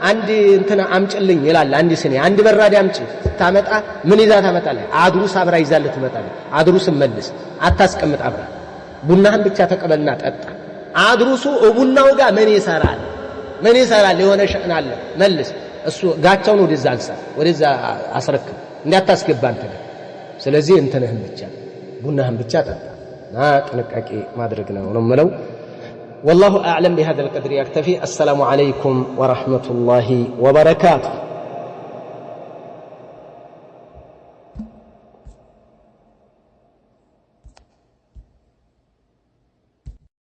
አንድ እንትና አምጭልኝ ይላል አንድ ስኔ አንድ በራዳ አምጪ ታመጣ ምን ይዛ ታመጣለህ አድሩስ አብራ ይዛለት ትመጣለህ አድሩስ መልስ አታስቀምጥ አብራ ቡናህን ብቻ ተቀበልና ጠጣ አድሩሱ ቡናው ጋር ምን ይሰራል የሆነ ሸእን አለ መልስ እሱ ጋቻውን ወደዛ አንሳ ወደዛ አስረክብ እንዳታስገባ አንተ ስለዚህ እንትነህን ብቻ ቡናህን ብቻ ጠጣ ጥንቃቄ ማድረግ ነው የምለው والله أعلم بهذا القدر يكتفي السلام عليكم ورحمة الله وبركاته